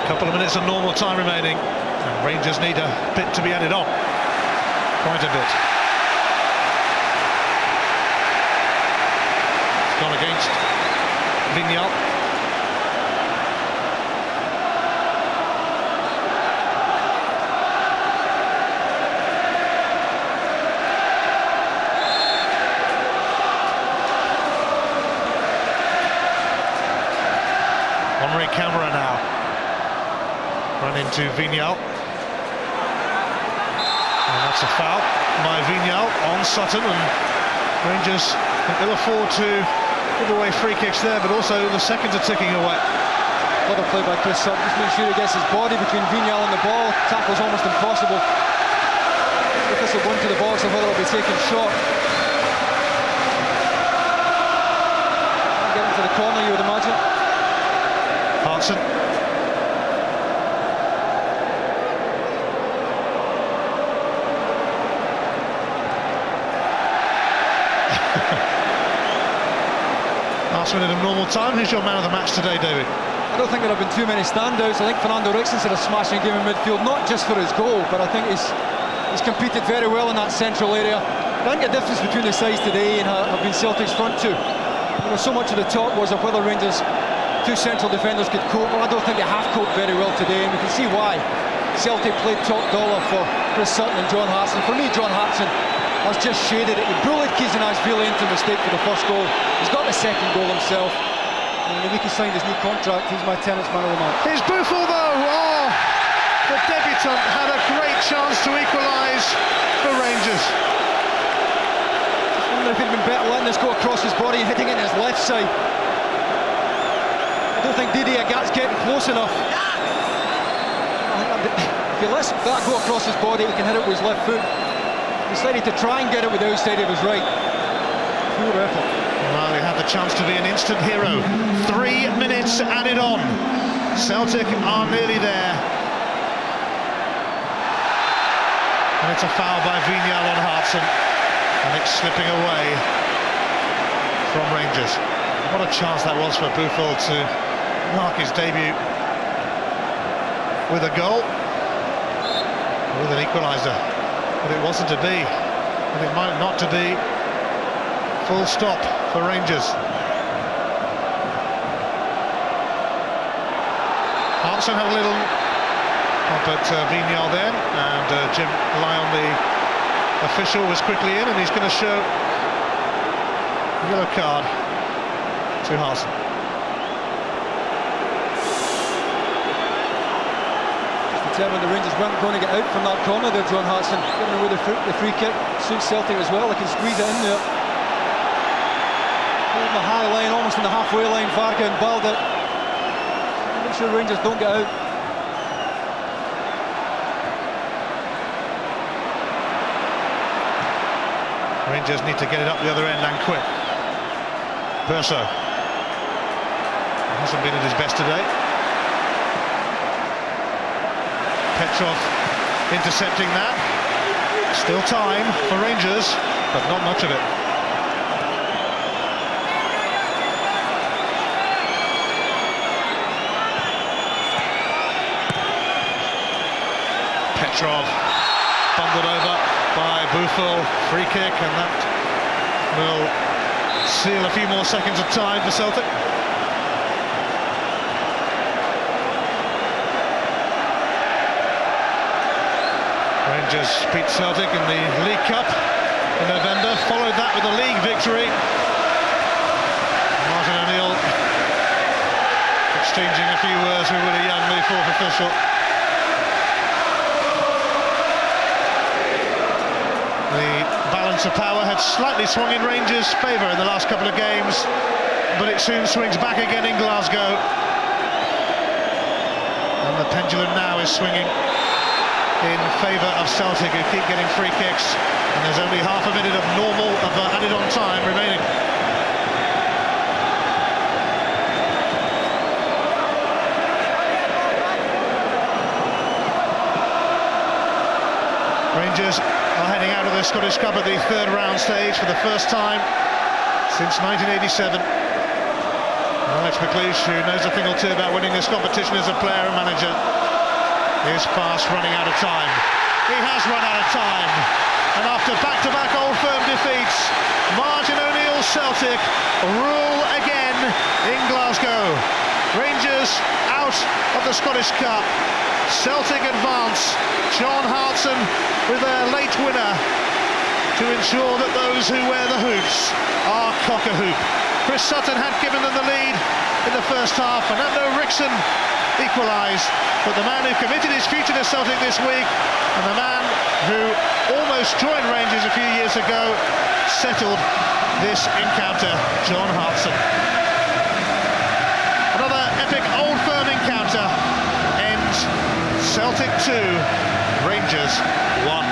Couple of minutes of normal time remaining, and Rangers need a bit to be added on. Quite a bit. It's gone against Vignal. to Vignal. And that's a foul by Vignal on Sutton, and Rangers ill afford to give away free kicks there, but also the seconds are ticking away. Clever play by Chris Sutton, just make sure he gets his body between Vignal and the ball. Tackle's almost impossible. If this will go into the box, or whether it'll be taken short. Get into the corner, you would imagine. Hartson. Last minute of normal time. Who's your man of the match today, David? I don't think there have been too many standouts. I think Fernando Ricksen's had a smashing game in midfield, not just for his goal, but I think he's competed very well in that central area. I think the difference between the sides today and have been Celtic's front two. You know, so much of the talk was of whether Rangers' two central defenders could cope. Well, I don't think they have coped very well today, and we can see why. Celtic played top dollar for Chris Sutton and John Hartson. For me, John Hartson has just shaded it. He bullied Kizanashvili into a mistake for the first goal. He's got the second goal himself. And the week he signed his new contract, he's my tennis man of the match. Here's Buffel though. Oh, the debutant had a great chance to equalise for Rangers. I wonder if he'd been better letting this go across his body and hitting it in his left side. I don't think Didier Agat's getting close enough. If he lets that go across his body, he can hit it with his left foot. He decided to try and get it with the outside of his right. Poor effort. Well, he had the chance to be an instant hero. 3 minutes added on. Celtic are nearly there. And it's a foul by Vignal on Hartson. And it's slipping away from Rangers. What a chance that was for Buffel to mark his debut with a goal, with an equaliser. But it wasn't to be, and it might not to be. Full stop for Rangers. Hartson had a little up at Vignal then, and Jim Lyon, the official, was quickly in, and he's going to show a yellow card to Hartson. Determined the Rangers weren't going to get out from that corner there, John Hartson. Giving away the free kick suits Celtic as well. They can squeeze it in there. On the high line, almost on the halfway line, Varga and Balde. Make sure Rangers don't get out. Rangers need to get it up the other end and quick. Perso hasn't been at his best today. Petrov intercepting that. Still time for Rangers, but not much of it. Petrov bundled over by Buffel. Free kick, and that will seal a few more seconds of time for Celtic. Rangers beat Celtic in the League Cup in November, followed that with a league victory. Martin O'Neill exchanging a few words with Willie Young, the fourth official. The balance of power had slightly swung in Rangers' favour in the last couple of games, but it soon swings back again in Glasgow. And the pendulum now is swinging in favour of Celtic, who keep getting free kicks, and there's only half a minute of normal added on time remaining. Rangers are heading out of the Scottish Cup at the third round stage for the first time since 1987. Alex McLeish, who knows a thing or two about winning this competition as a player and manager, is fast running out of time. He has run out of time, and after back-to-back Old Firm defeats, Martin O'Neill's Celtic rule again in Glasgow. Rangers out of the Scottish Cup. Celtic advance. John Hartson with their late winner to ensure that those who wear the hoops are cock-a-hoop. Chris Sutton had given them the lead in the first half. Fernando Rickson equalised, but the man who committed his future to Celtic this week, and the man who almost joined Rangers a few years ago, settled this encounter, John Hartson. Another epic Old Firm encounter ends Celtic 2, Rangers 1.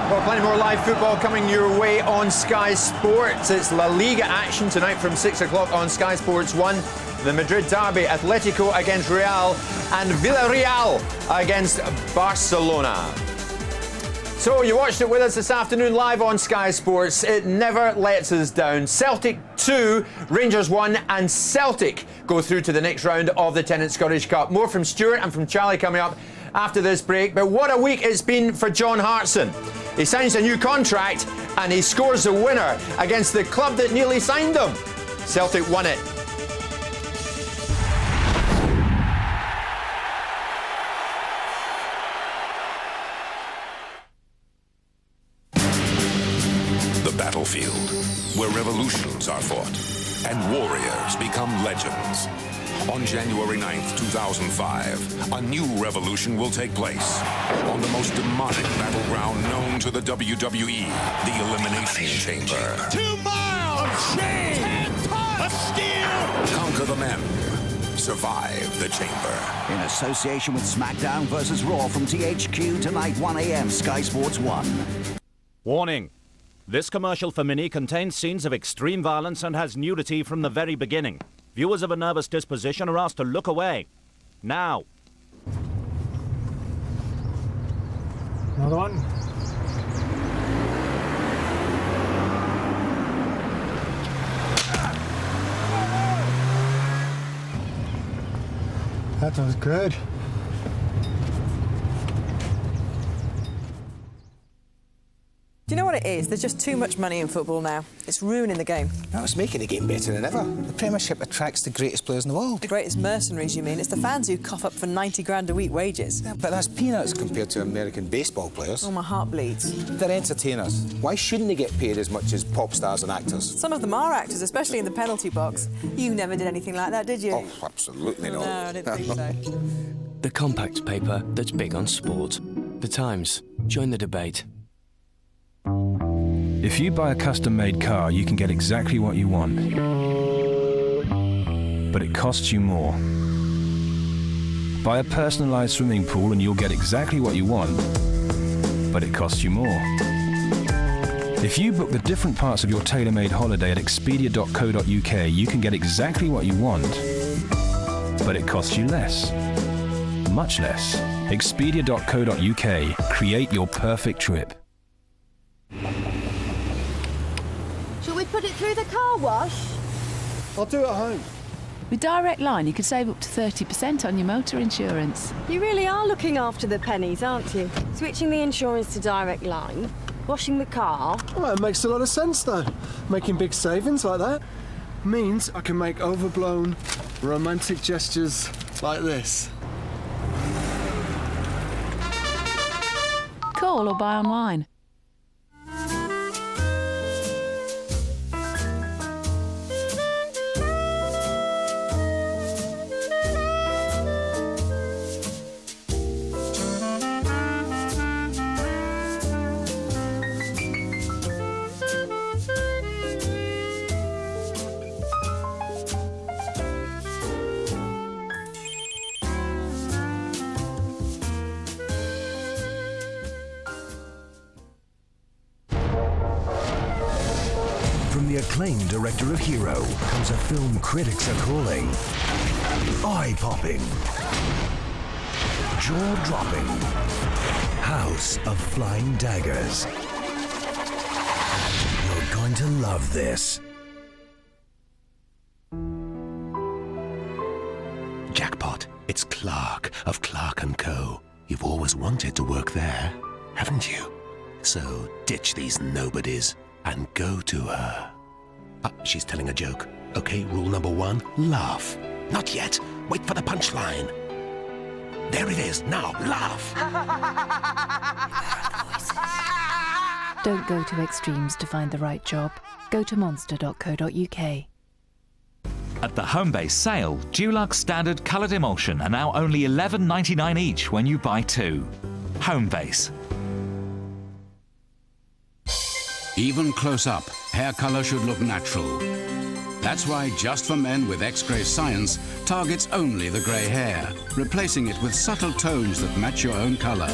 Well, plenty more live football coming your way on Sky Sports. It's La Liga action tonight from 6 o'clock on Sky Sports 1. The Madrid derby, Atletico against Real, and Villarreal against Barcelona. So you watched it with us this afternoon live on Sky Sports. It never lets us down. Celtic 2, Rangers 1, and Celtic go through to the next round of the Tennent Scottish Cup. More from Stuart and from Charlie coming up after this break. But what a week it's been for John Hartson. He signs a new contract and he scores the winner against the club that nearly signed him. Celtic won it. The battlefield, where revolutions are fought and warriors become legends. On January 9th, 2005, a new revolution will take place on the most demonic battleground known to the WWE, the Elimination Chamber. 2 miles of chain, 10 tons of steel. Conquer the men, survive the chamber. In association with SmackDown vs. Raw from THQ tonight, 1 a.m. Sky Sports 1. Warning. This commercial for Mini contains scenes of extreme violence and has nudity from the very beginning. Viewers of a nervous disposition are asked to look away. Now. Another one. That was good. Do you know what it is? There's just too much money in football now. It's ruining the game. No, it's making the game better than ever. The Premiership attracts the greatest players in the world. The greatest mercenaries, you mean? It's the fans who cough up for 90 grand a week wages. Yeah, but that's peanuts compared to American baseball players. Oh, my heart bleeds. They're entertainers. Why shouldn't they get paid as much as pop stars and actors? Some of them are actors, especially in the penalty box. You never did anything like that, did you? Oh, absolutely not. No, I didn't think so. The compact paper that's big on sport. The Times. Join the debate. If you buy a custom-made car, you can get exactly what you want. But it costs you more. Buy a personalised swimming pool and you'll get exactly what you want. But it costs you more. If you book the different parts of your tailor-made holiday at expedia.co.uk, you can get exactly what you want. But it costs you less. Much less. Expedia.co.uk. Create your perfect trip. Shall we put it through the car wash? I'll do it at home. With Direct Line, you could save up to 30% on your motor insurance. You really are looking after the pennies, aren't you? Switching the insurance to Direct Line, washing the car. Well, it makes a lot of sense, though. Making big savings like that means I can make overblown, romantic gestures like this. Call or buy online. From the acclaimed director of Hero comes a film critics are calling eye-popping, jaw-dropping, House of Flying Daggers. You're going to love this. Jackpot. It's Clark of Clark & Co. You've always wanted to work there, haven't you? So ditch these nobodies and go to her. She's telling a joke. Okay, rule number 1, laugh. Not yet. Wait for the punchline. There it is. Now, laugh. Don't go to extremes to find the right job. Go to monster.co.uk. At the Homebase sale, Dulux Standard Coloured Emulsion are now only $11.99 each when you buy 2. Homebase. Even close up, hair colour should look natural. That's why Just for Men with X-Grey Science targets only the grey hair, replacing it with subtle tones that match your own colour.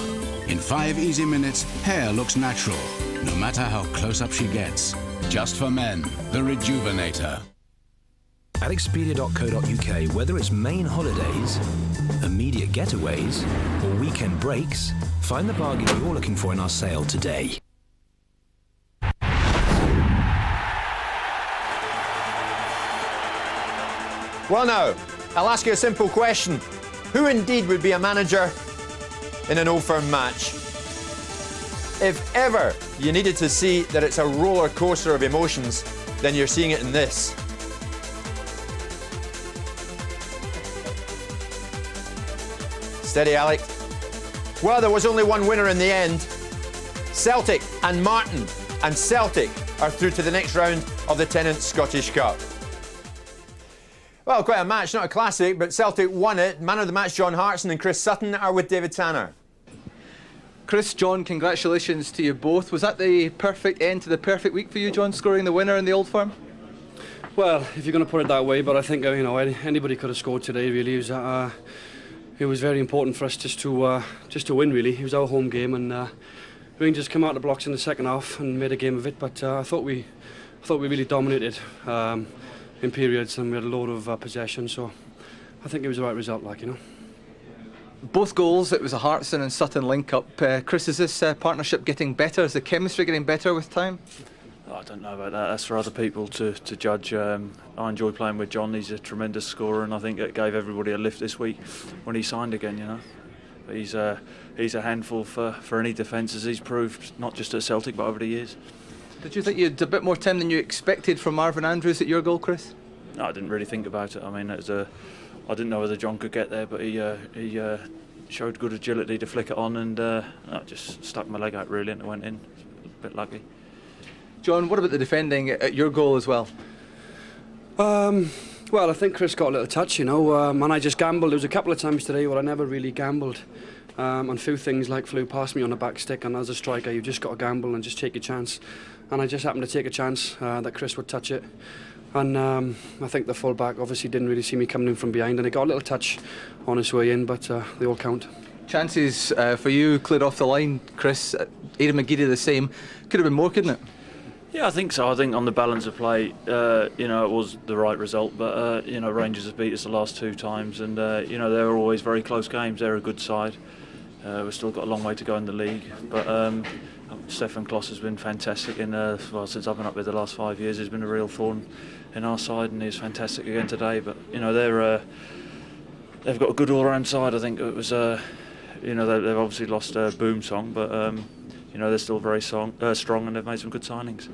In 5 easy minutes, hair looks natural, no matter how close up she gets. Just for Men, the Rejuvenator. At Expedia.co.uk, whether it's main holidays, immediate getaways, or weekend breaks, find the bargain you're looking for in our sale today. Well now, I'll ask you a simple question. Who indeed would be a manager in an Old Firm match? If ever you needed to see that it's a roller coaster of emotions, then you're seeing it in this. Steady, Alec. Well, there was only one winner in the end. Celtic and Martin, and Celtic are through to the next round of the Tennant Scottish Cup. Well, quite a match, not a classic, but Celtic won it. Man of the match, John Hartson and Chris Sutton are with David Tanner. Chris, John, congratulations to you both. Was that the perfect end to the perfect week for you, John, scoring the winner in the Old Firm? Well, if you're going to put it that way, but I think anybody could have scored today. Really, it was very important for us just to win. Really, it was our home game, and Rangers came out of the blocks in the second half and made a game of it. But I thought we really dominated in periods, and we had a load of possession. So I think it was the right result, Both goals, it was a Hartson and Sutton link-up. Chris, is this partnership getting better? Is the chemistry getting better with time? Oh, I don't know about that. That's for other people to judge. I enjoy playing with John. He's a tremendous scorer, and I think it gave everybody a lift this week when he signed again, But he's a handful for any defence, as he's proved, not just at Celtic, but over the years. Did you think you had a bit more time than you expected from Marvin Andrews at your goal, Chris? No, I didn't really think about it. I mean, I didn't know whether John could get there, but he showed good agility to flick it on, and I just stuck my leg out really, and it went in. A bit lucky. John, what about the defending at your goal as well? Well, I think Chris got a little touch, and I just gambled. There was a couple of times today where I never really gambled. On few things flew past me on the back stick, and as a striker you've just got to gamble and just take a chance, and I just happened to take a chance that Chris would touch it, and I think the full back obviously didn't really see me coming in from behind, and he got a little touch on his way in, but they all count. Chances for you cleared off the line, Chris. Aidan McGeady the same. Could have been more, couldn't it? Yeah, I think so. I think on the balance of play, it was the right result. But Rangers have beat us the last 2 times, and they're always very close games. They're a good side. We've still got a long way to go in the league, but Stefan Kloss has been fantastic since I've been up there the last 5 years. He's been a real thorn in our side, and he's fantastic again today. But they've got a good all-round side. I think it was they've obviously lost Boom Song, but they're still very strong, and they've made some good signings.